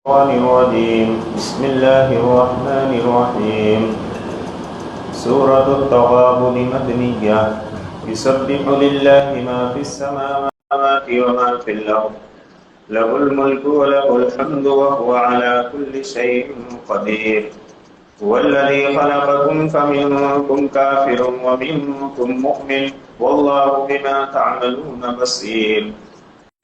الشيطان الرجيم بسم الله الرحمن الرحيم سورة التغابن مدنية يسبح لله ما في السماوات وما في الأرض له الملك وله الحمد وهو على كل شيء قدير هو الذي خلقكم فمنكم كافر ومنكم مؤمن والله بما تعملون بصير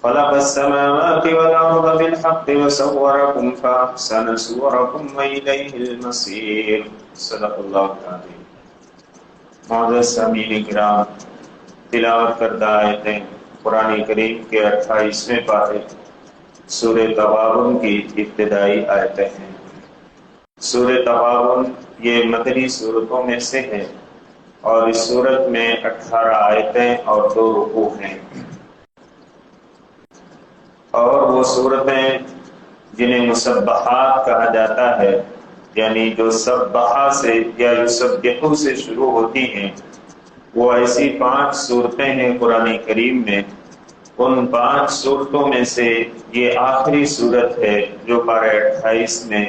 خلق السماوات والأرض بالحق وصوركم فأحسن صوركم وإليه المصير صدق اللہ العظیم۔ معزز سامعین کرام، تلاوت کردہ آیتیں قرآن کریم کے 28ویں پارے سورہ تغابن کی ابتدائی آیتیں ہیں۔ سورہ تغابن یہ مدنی صورتوں میں سے ہے اور اس صورت میں 18 آیتیں اور 2 رکوع ہیں، اور وہ صورتیں جنہیں مسبحات کہا جاتا ہے، یعنی جو سبحہ سے یا یسبحو سے شروع ہوتی ہیں، وہ ایسی 5 صورتیں ہیں قرآن کریم میں۔ ان 5 صورتوں میں سے یہ آخری صورت ہے جو پارہ 28 میں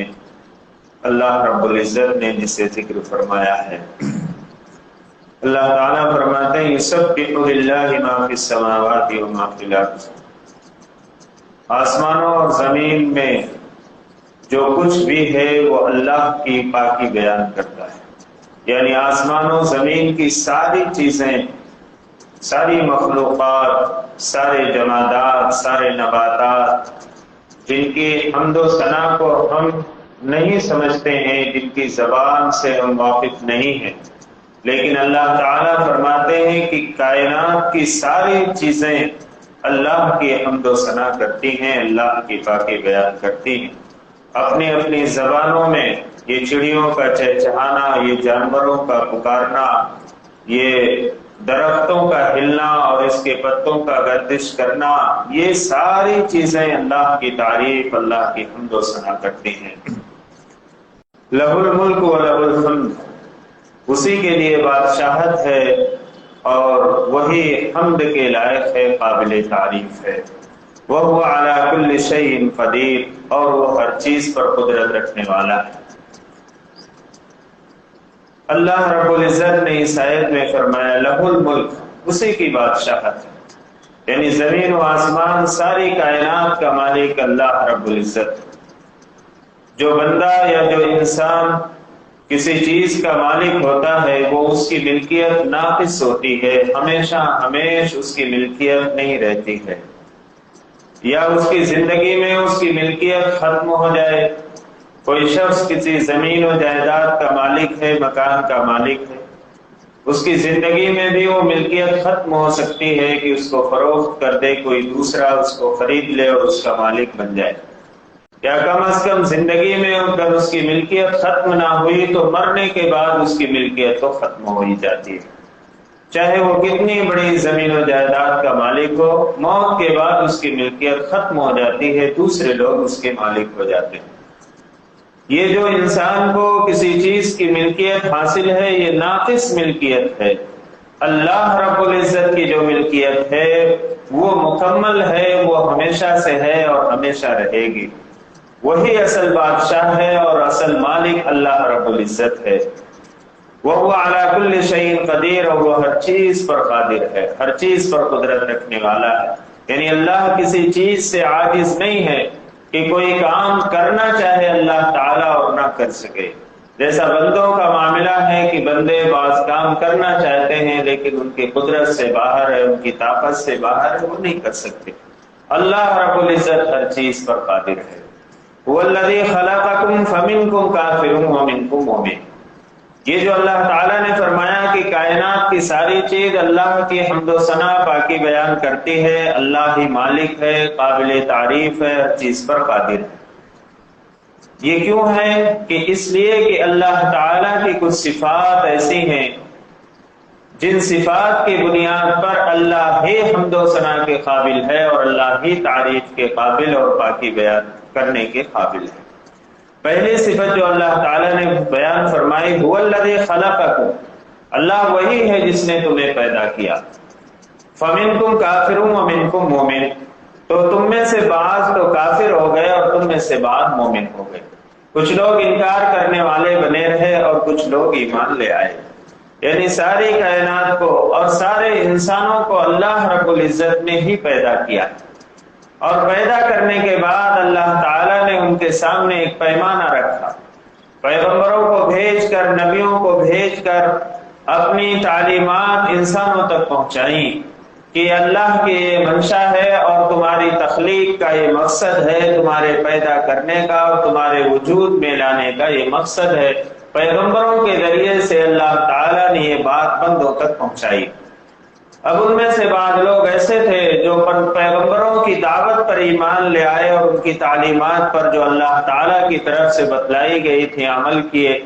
اللہ رب العزت نے جسے ذکر فرمایا ہے۔ اللہ تعالیٰ فرماتے ہیں یسبح للہ ما فی السماوات وما فی الارض، آسمانوں اور زمین میں جو کچھ بھی ہے وہ اللہ کی پاکی بیان کرتا ہے، یعنی آسمانوں زمین کی ساری چیزیں، ساری مخلوقات، سارے جمادات، سارے نباتات جن کی حمد و ثنا کو ہم نہیں سمجھتے ہیں، جن کی زبان سے ہم واقف نہیں ہیں، لیکن اللہ تعالیٰ فرماتے ہیں کہ کائنات کی ساری چیزیں اللہ کی حمد و ثنا کرتی ہیں، اللہ کی پاکی بیان کرتی ہیں اپنی اپنی زبانوں میں۔ یہ چڑیوں کا چہچہانا، یہ جانوروں کا پکارنا، یہ درختوں کا ہلنا اور اس کے پتوں کا گردش کرنا، یہ ساری چیزیں اللہ کی تعریف، اللہ کی حمد و ثنا کرتی ہیں۔ لہ الملک و لہ الحمد، اسی کے لیے بادشاہت ہے اور وہی حمد کے لائق ہے، قابل تعریف ہے۔ وَهُوَ عَلَى كُلِّ شَيْءٍ قَدِيرٌ، اور وہ ہر چیز پر قدرت رکھنے والا ہے۔ اللہ رب العزت نے اس آیت میں فرمایا لہ الملک، اسی کی بادشاہت ہے، یعنی زمین و آسمان ساری کائنات کا مالک اللہ رب العزت۔ جو بندہ یا جو انسان کسی چیز کا مالک ہوتا ہے وہ اس کی ملکیت ناقص ہوتی ہے، ہمیشہ اس کی ملکیت نہیں رہتی ہے، یا اس کی زندگی میں اس کی ملکیت ختم ہو جائے۔ کوئی شخص کسی زمین و جائیداد کا مالک ہے، مکان کا مالک ہے، اس کی زندگی میں بھی وہ ملکیت ختم ہو سکتی ہے کہ اس کو فروخت کر دے کوئی دوسرا، اس کو خرید لے اور اس کا مالک بن جائے، یا کم از کم زندگی میں اگر اس کی ملکیت ختم نہ ہوئی تو مرنے کے بعد اس کی ملکیت تو ختم ہو ہی جاتی ہے۔ چاہے وہ کتنی بڑی زمین و جائیداد کا مالک ہو، موت کے بعد اس کی ملکیت ختم ہو جاتی ہے، دوسرے لوگ اس کے مالک ہو جاتے ہیں۔ یہ جو انسان کو کسی چیز کی ملکیت حاصل ہے یہ ناقص ملکیت ہے۔ اللہ رب العزت کی جو ملکیت ہے وہ مکمل ہے، وہ ہمیشہ سے ہے اور ہمیشہ رہے گی۔ وہی اصل بادشاہ ہے اور اصل مالک اللہ رب العزت ہے۔ وَهُوَ عَلَى كُلِّ شَيْءٍ قَدِيرٌ، اور وہ ہر چیز پر قادر ہے، ہر چیز پر قدرت رکھنے والا ہے، یعنی اللہ کسی چیز سے عاجز نہیں ہے کہ کوئی کام کرنا چاہے اللہ تعالیٰ اور نہ کر سکے۔ جیسا بندوں کا معاملہ ہے کہ بندے بعض کام کرنا چاہتے ہیں لیکن ان کی قدرت سے باہر ہے، ان کی طاقت سے باہر ہے، وہ نہیں کر سکتے۔ اللہ رب العزت ہر چیز پر قادر ہے۔ هُوَ الَّذِي خَلَقَكُمْ فَمِنْكُمْ كَافِرٌ وَمِنْكُمْ مُؤْمِنٌ، یہ جو اللہ تعالیٰ نے فرمایا کہ کائنات کی ساری چیز اللہ کی حمد و ثنا پاکی بیان کرتی ہے، اللہ ہی مالک ہے، قابل تعریف ہے، ہر چیز پر قادر ہے۔ یہ کیوں ہے؟ کہ اس لیے کہ اللہ تعالیٰ کی کچھ صفات ایسی ہیں جن صفات کی بنیاد پر اللہ ہی حمد و ثنا کے قابل ہے اور اللہ ہی تعریف کے قابل اور پاکی بیان کرنے کے قابل ہے۔ پہلی صفت جو اللہ تعالیٰ نے بیان فرمائی هُوَ الَّذِي خَلَقَكُمْ، اللہ وہی ہے جس نے تمہیں پیدا کیا۔ فَمِنْكُمْ كَافِرٌ وَمِنْكُمْ مُؤْمِنٌ، تو تم میں سے بعض تو کافر ہو گئے اور تم میں سے بعض مومن ہو گئے۔ کچھ لوگ انکار کرنے والے بنے رہے اور کچھ لوگ ایمان لے آئے۔ یعنی ساری کائنات کو اور سارے انسانوں کو اللہ رب العزت نے ہی پیدا کیا، اور پیدا کرنے کے بعد اللہ تعالیٰ نے ان کے سامنے ایک پیمانہ رکھا، پیغمبروں کو بھیج کر، نبیوں کو بھیج کر اپنی تعلیمات انسانوں تک پہنچائیں کہ اللہ کی یہ منشا ہے اور تمہاری تخلیق کا یہ مقصد ہے، تمہارے پیدا کرنے کا اور تمہارے وجود میں لانے کا یہ مقصد ہے۔ پیغمبروں کے ذریعے سے اللہ تعالیٰ نے یہ بات بندوں تک پہنچائی۔ اب ان میں سے بعض لوگ ایسے تھے جو پیغمبروں کی دعوت پر ایمان لے آئے اور ان کی تعلیمات پر جو اللہ تعالیٰ کی طرف سے بتلائی گئی تھی عمل کیے،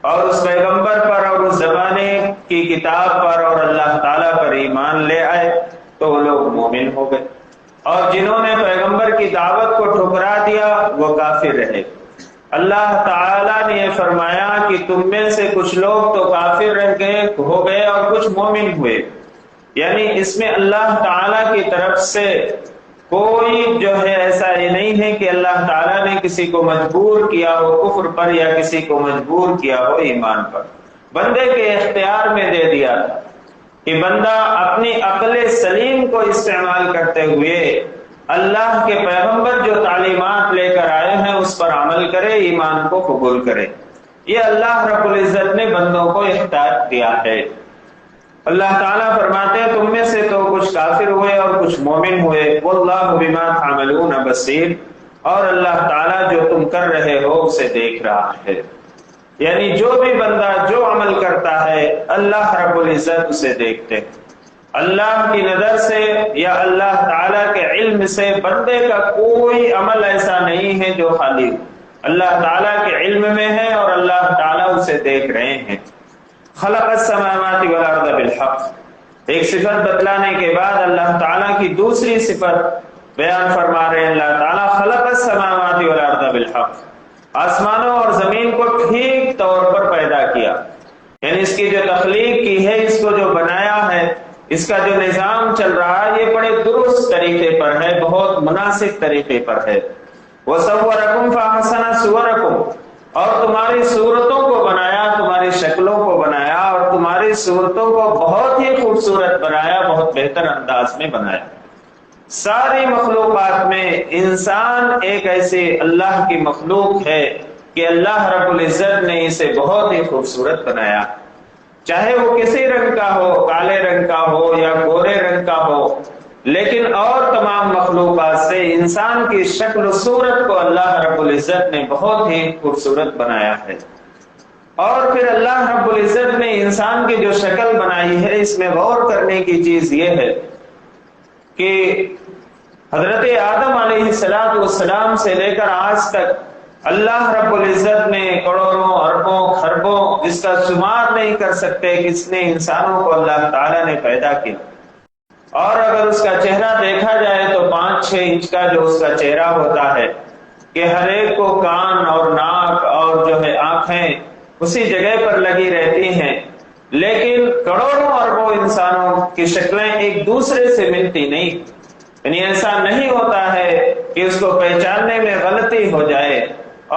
اور اس پیغمبر پر اور اس زمانے کی کتاب پر اور اللہ تعالیٰ پر ایمان لے آئے تو وہ لوگ مومن ہو گئے، اور جنہوں نے پیغمبر کی دعوت کو ٹھکرا دیا وہ کافر رہے۔ اللہ تعالیٰ نے یہ فرمایا کہ تم میں سے کچھ لوگ تو کافر ہو گئے اور کچھ مومن ہوئے، یعنی اس میں اللہ تعالیٰ کی طرف سے کوئی جو ہے ایسا یہ نہیں ہے کہ اللہ تعالیٰ نے کسی کو مجبور کیا ہو کفر پر یا کسی کو مجبور کیا ہو ایمان پر۔ بندے کے اختیار میں دے دیا تھا کہ بندہ اپنی عقل سلیم کو استعمال کرتے ہوئے اللہ کے پیغمبر جو تعلیمات لے کر آئے ہیں اس پر عمل کرے، ایمان کو قبول کرے۔ یہ اللہ رب العزت نے بندوں کو اختیار دیا ہے۔ اللہ تعالیٰ فرماتے ہیں تم میں سے تو کچھ کافر ہوئے اور کچھ مومن ہوئے، واللہ بما تعملون بصیر، اور اللہ تعالیٰ جو تم کر رہے ہو اسے دیکھ رہا ہے۔ یعنی جو بھی بندہ جو عمل کرتا ہے اللہ رب العزت اسے دیکھتے ہیں۔ اللہ کی نظر سے یا اللہ تعالیٰ کے علم سے بندے کا کوئی عمل ایسا نہیں ہے جو خالی ہو، اللہ تعالیٰ کے علم میں ہے اور اللہ تعالیٰ اسے دیکھ رہے ہیں۔ خلق السماوات والارض بالحق، ایک صفت بتلانے کے بعد اللہ تعالیٰ کی دوسری صفت بیان فرما رہے ہیں۔ اللہ تعالیٰ خلق السماوات والارض بالحق، آسمانوں اور زمین کو ٹھیک طور پر پیدا کیا، یعنی اس کی جو تخلیق کی ہے، اس کو جو بنایا ہے، اس کا جو نظام چل رہا ہے یہ بڑے درست طریقے پر ہے، بہت مناسب طریقے پر ہے۔ وَصَوَّرَكُمْ فَأَحْسَنَ صُوَرَكُمْ، اور تمہاری صورتوں کو بنایا، تمہاری شکلوں کو بنایا اور تمہاری صورتوں کو بہت ہی خوبصورت بنایا، بہت بہتر انداز میں بنایا۔ ساری مخلوقات میں انسان ایک ایسے اللہ کی مخلوق ہے کہ اللہ رب العزت نے اسے بہت ہی خوبصورت بنایا، چاہے وہ کسی رنگ کا ہو، کالے رنگ کا ہو یا گورے رنگ کا ہو، لیکن اور تمام مخلوقات سے انسان کی شکل و صورت کو اللہ رب العزت نے بہت ہی خوبصورت بنایا ہے۔ اور پھر اللہ رب العزت نے انسان کی جو شکل بنائی ہے، اس میں غور کرنے کی چیز یہ ہے کہ حضرت آدم علیہ السلام سے لے کر آج تک اللہ رب العزت نے کروڑوں اربوں خربوں جس کا شمار نہیں کر سکتے کس نے انسانوں کو اللہ تعالیٰ نے پیدا کیا، اور اگر اس کا چہرہ دیکھا جائے تو 5-6 انچ کا جو اس کا چہرہ ہوتا ہے کہ ہر ایک کو کان اور ناک اور جو ہے آنکھیں اسی جگہ پر لگی رہتی ہیں، لیکن کروڑوں اربوں انسانوں کی شکلیں ایک دوسرے سے ملتی نہیں، یعنی ایسا نہیں ہوتا ہے کہ اس کو پہچاننے میں غلطی ہو جائے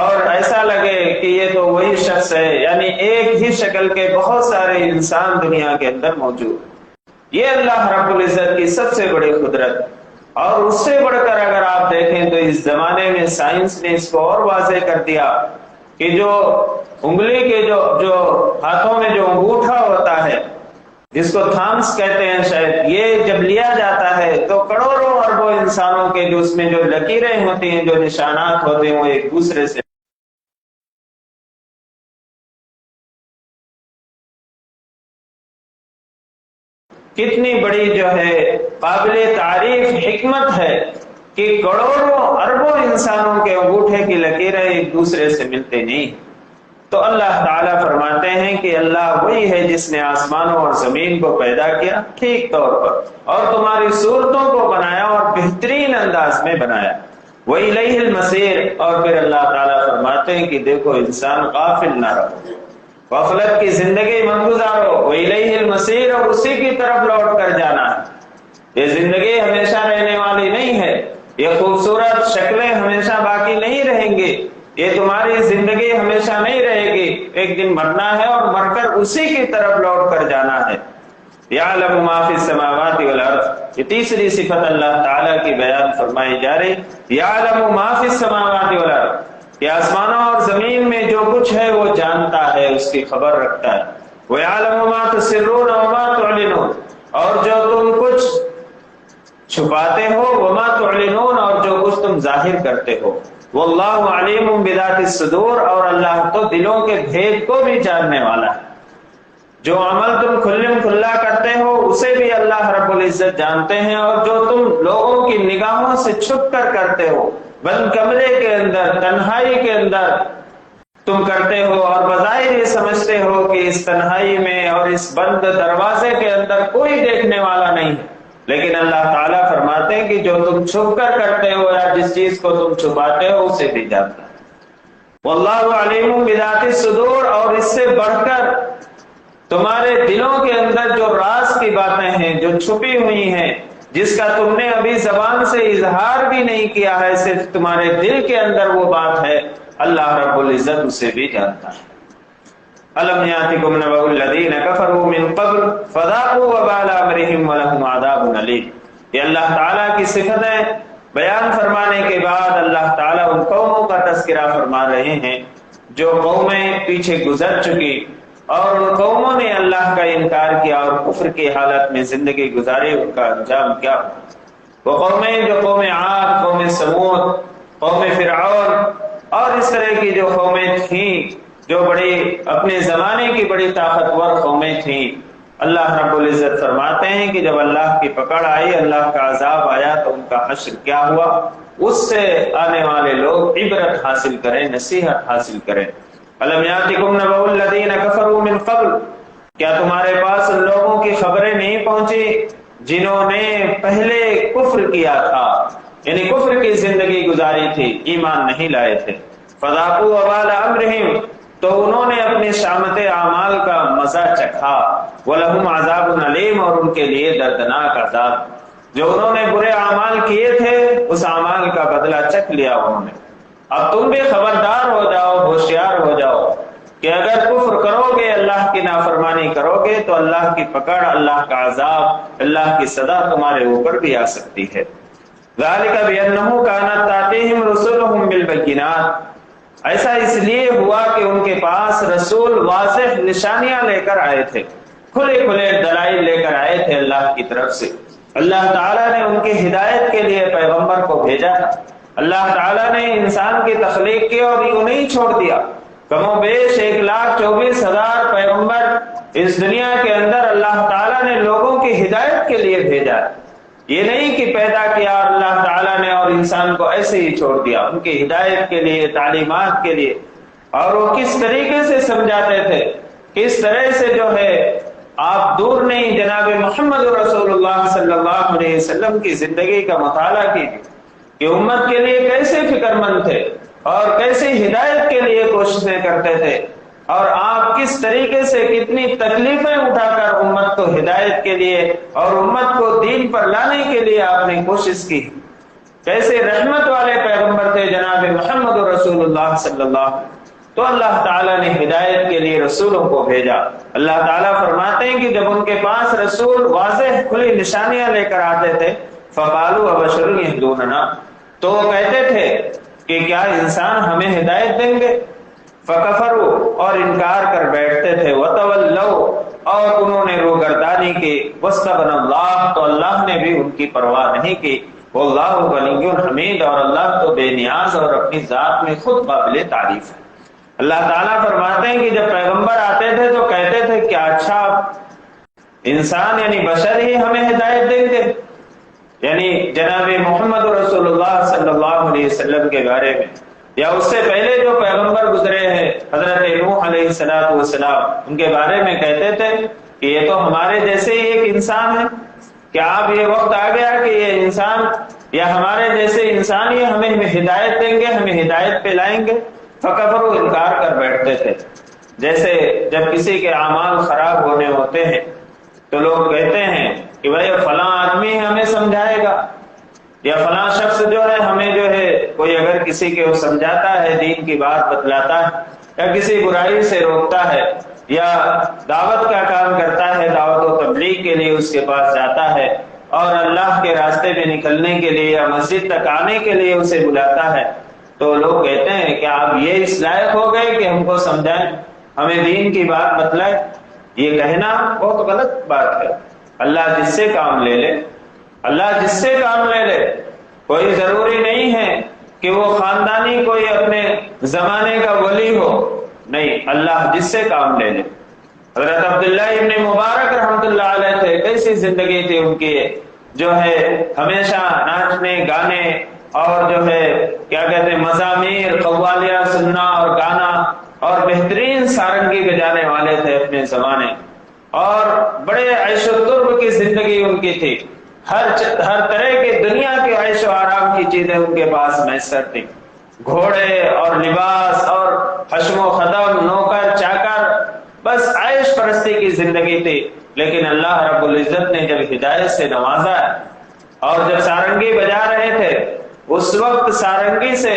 اور ایسا لگے کہ یہ تو وہی شخص ہے، یعنی ایک ہی شکل کے بہت سارے انسان دنیا کے اندر موجود۔ یہ اللہ رب العزت کی سب سے بڑی قدرت، اور اس سے بڑھ کر اگر آپ دیکھیں تو اس زمانے میں سائنس نے اس کو اور واضح کر دیا کہ جو انگلی کے جو ہاتھوں میں جو انگوٹھا ہوتا ہے جس کو تھامس کہتے ہیں شاید، یہ جب لیا جاتا ہے تو کروڑوں اربوں انسانوں کے جو اس میں جو لکیریں ہوتی ہیں، جو نشانات ہوتے ہیں، وہ ایک دوسرے سے کتنی بڑی جو ہے قابل تعریف حکمت ہے کہ کروڑوں اربوں انسانوں کے انگوٹھے کی لکیریں ایک دوسرے سے ملتے نہیں۔ تو اللہ تعالیٰ فرماتے ہیں کہ اللہ وہی ہے جس نے آسمانوں اور زمین کو پیدا کیا ٹھیک طور پر، اور تمہاری صورتوں کو بنایا اور بہترین انداز میں بنایا۔ وَإِلَيْهِ الْمَصِيرُ، اور پھر اللہ تعالیٰ فرماتے ہیں کہ دیکھو انسان غافل نہ رہو، غفلت کی زندگی مت گزارو، وَإِلَيْهِ الْمَصِيرُ، اور اسی کی طرف لوٹ کر جانا ہے۔ یہ زندگی ہمیشہ رہنے والی نہیں ہے، یہ خوبصورت شکلیں ہمیشہ باقی نہیں رہیں گی، یہ تمہاری زندگی ہمیشہ نہیں رہے گی، ایک دن مرنا ہے اور مر کر اسی کی طرف لوٹ کر جانا ہے۔ یعلم ما فی السماوات والارض، یہ تیسری صفت اللہ تعالیٰ کی بیان فرمائی جا رہی، یعلم ما فی السماوات والارض، کہ آسمانوں اور زمین میں جو کچھ ہے وہ جانتا ہے، اس کی خبر رکھتا ہے۔ وَيَعْلَمُ مَا تُسِرُّونَ وَمَا تُعْلِنُونَ، اور جو تم کچھ چھپاتے ہو، وما تعلنون، اور جو کچھ تم ظاہر کرتے ہو۔ واللہ علیم بذات الصدور، اور اللہ تو دلوں کے بھید کو بھی جاننے والا ہے۔ جو عمل تم کھلم کھلا کرتے ہو اسے بھی اللہ رب العزت جانتے ہیں، اور جو تم لوگوں کی نگاہوں سے چھپ کر کرتے ہو، بند کمرے کے اندر، تنہائی کے اندر تم کرتے ہو، اور بظاہر یہ سمجھتے ہو کہ اس تنہائی میں اور اس بند دروازے کے اندر کوئی دیکھنے والا نہیں ہے، لیکن اللہ تعالیٰ فرماتے ہیں کہ جو تم چھپ کر کرتے ہو یا جس چیز کو تم چھپاتے ہو اسے بھی جانتا ہے۔ واللہ علیم بذات الصدور، اور اس سے بڑھ کر تمہارے دلوں کے اندر جو راز کی باتیں ہیں، جو چھپی ہوئی ہیں، جس کا تم نے ابھی زبان سے اظہار بھی نہیں کیا ہے، صرف تمہارے دل کے اندر وہ بات ہے، اللہ رب العزت اسے بھی جانتا ہے۔ الم یاتکم نبأ الذین کفروا من قبل فذاقوا وبال امرهم ولهم عذاب علیم۔ یہ اللہ تعالیٰ کی صفتیں بیان فرمانے کے بعد اللہ تعالیٰ ان قوموں کا تذکرہ فرما رہے ہیں جو قومیں پیچھے گزر چکی، اور ان قوموں نے اللہ کا انکار کیا اور کفر کی حالت میں زندگی گزاری، ان کا انجام کیا ہوا۔ وہ قومیں جو قوم عاد، قوم سمود، قوم فرعون اور اس طرح کی جو قومیں تھیں، جو بڑی اپنے زمانے کی بڑی طاقتور قومیں تھیں، اللہ رب العزت فرماتے ہیں کہ جب اللہ کی پکڑ آئی، اللہ کا عذاب آیا، تو ان کا حشر کیا ہوا، اس سے آنے والے لوگ عبرت حاصل کریں، نصیحت حاصل کریں۔ الم یاتکم نبأ الذین کفروا من قبل، کیا تمہارے پاس ان لوگوں کی خبریں نہیں پہنچی جنہوں نے پہلے کفر کیا تھا، یعنی کفر کی زندگی گزاری تھی، ایمان نہیں لائے تھے۔ فذاقوا وبال امرهم، تو انہوں نے اپنے شامت اعمال کا مزہ چکھا، وَلَهُمْ عَذَابٌ عَلِيمٌ، اور ان کے لیے دردناک عذاب، جو انہوں نے برے اعمال کیے تھے اس اعمال کا بدلہ چکھ لیا انہوں نے۔ اب تم بھی خبردار ہو جاؤ، ہوشیار ہو جاؤ کہ اگر کفر کرو گے، اللہ کی نافرمانی کرو گے، تو اللہ کی پکڑ، اللہ کا عذاب، اللہ کی سزا تمہارے اوپر بھی آ سکتی ہے۔ ذَلِكَ بِأَنَّهُ كَانَتْ تَأْتِيهِمْ رُسُلُهُم بِالْبَيِّنَاتِ، ایسا اس لیے ہوا کہ ان کے پاس رسول واضح نشانیاں لے کر آئے تھے، کھلے کھلے دلائل لے کر آئے تھے اللہ کی طرف سے۔ اللہ تعالیٰ نے ان کی ہدایت کے لیے پیغمبر کو بھیجا تھا۔ اللہ تعالیٰ نے انسان کی تخلیق کی اور یوں نہیں چھوڑ دیا، کم و بیش 1,24,000 پیغمبر اس دنیا کے اندر اللہ تعالیٰ نے لوگوں کی ہدایت کے لیے بھیجا۔ یہ نہیں کہ پیدا کیا اور اللہ تعالیٰ نے اور انسان کو ایسے ہی چھوڑ دیا، ان کی ہدایت کے لیے، تعلیمات کے لیے، اور وہ کس طریقے سے سمجھاتے تھے، کس طرح سے جو ہے آپ دور نہیں جناب محمد رسول اللہ صلی اللہ علیہ وسلم کی زندگی کا مطالعہ کیجیے کہ امت کے لیے کیسے فکر مند تھے اور کیسے ہدایت کے لیے کوششیں کرتے تھے، اور آپ کس طریقے سے کتنی تکلیفیں اٹھا کر امت کو ہدایت کے لیے اور امت کو دین پر لانے کے لیے آپ نے کوشش کی، کیسے رحمت والے پیغمبر تھے جناب محمد رسول اللہ صلی اللہ علیہ وسلم۔ تو اللہ تعالیٰ نے ہدایت کے لیے رسولوں کو بھیجا۔ اللہ تعالیٰ فرماتے ہیں کہ جب ان کے پاس رسول واضح کھلی نشانیاں لے کر آتے تھے، فقالوا ابشر یہدوننا، تو وہ کہتے تھے کہ کیا انسان ہمیں ہدایت دیں گے؟ فکفروا، اور انکار کر بیٹھتے تھے، وتولوا، اور انہوں نے روگردانی کی، واستغنى اللہ، تو اللہ نے بھی ان کی پرواہ نہیں کی۔ واللہ غنی حمید، اور اللہ تو بے نیاز اور اپنی ذات میں خود قابل تعریف ہے۔ اللہ تعالیٰ فرماتے ہیں کہ جب پیغمبر آتے تھے تو کہتے تھے کیا اچھا انسان یعنی بشر ہی ہمیں ہدایت دیں گے؟ یعنی جناب محمد رسول اللہ صلی اللہ علیہ وسلم کے بارے میں، یا اس سے پہلے جو پیغمبر گزرے ہیں حضرت نوح علیہ السلام، ان کے بارے میں کہتے تھے کہ یہ تو ہمارے جیسے ہی ایک انسان ہے، کیا اب یہ وقت آ گیا کہ یہ انسان یا ہمارے جیسے انسان ہی ہمیں ہدایت دیں گے، ہمیں ہدایت پہ لائیں گے؟ فکفروا، انکار کر بیٹھتے تھے۔ جیسے جب کسی کے اعمال خراب ہونے ہوتے ہیں تو لوگ کہتے ہیں کہ بھائی فلاں آدمی ہمیں سمجھائے گا، یا فلاں شخص جو ہے ہمیں جو ہے کوئی اگر کسی کے وہ سمجھاتا ہے، دین کی بات بتلاتا ہے، یا کسی برائی سے روکتا ہے، یا دعوت کا کام کرتا ہے، دعوت و تبلیغ کے لیے اس کے پاس جاتا ہے، اور اللہ کے راستے میں نکلنے کے لیے یا مسجد تک آنے کے لیے اسے بلاتا ہے، تو لوگ کہتے ہیں کہ آپ یہ اس لائق ہو گئے کہ ہم کو سمجھائیں، ہمیں دین کی بات بتلائیں۔ یہ کہنا بہت غلط بات ہے۔ اللہ جس سے کام لے لے، اللہ جس سے کام لے لے، کوئی ضروری نہیں ہے کہ وہ خاندانی کوئی اپنے زمانے کا ولی ہو، نہیں، اللہ جس سے کام لے لے۔ حضرت عبداللہ ابن مبارک رحمۃ اللہ علیہ تھے، کیسی زندگی تھی ان کی، جو ہے ہمیشہ ناچنے گانے اور جو ہے کیا کہتے ہیں مزامیر قوالیاں سننا اور گانا، اور بہترین سارنگی بجانے والے تھے اپنے زمانے، اور بڑے عیش و ترب کی زندگی ان کی تھی، ہر طرح کے دنیا کے عیش و آرام کی چیزیں ان کے پاس میسر تھی، گھوڑے اور لباس اور حشم و خدم، نوکر چاکر، بس عیش پرستی کی زندگی تھی۔ لیکن اللہ رب العزت نے جب ہدایت سے نوازا اور جب سارنگی بجا رہے تھے، اس وقت سارنگی سے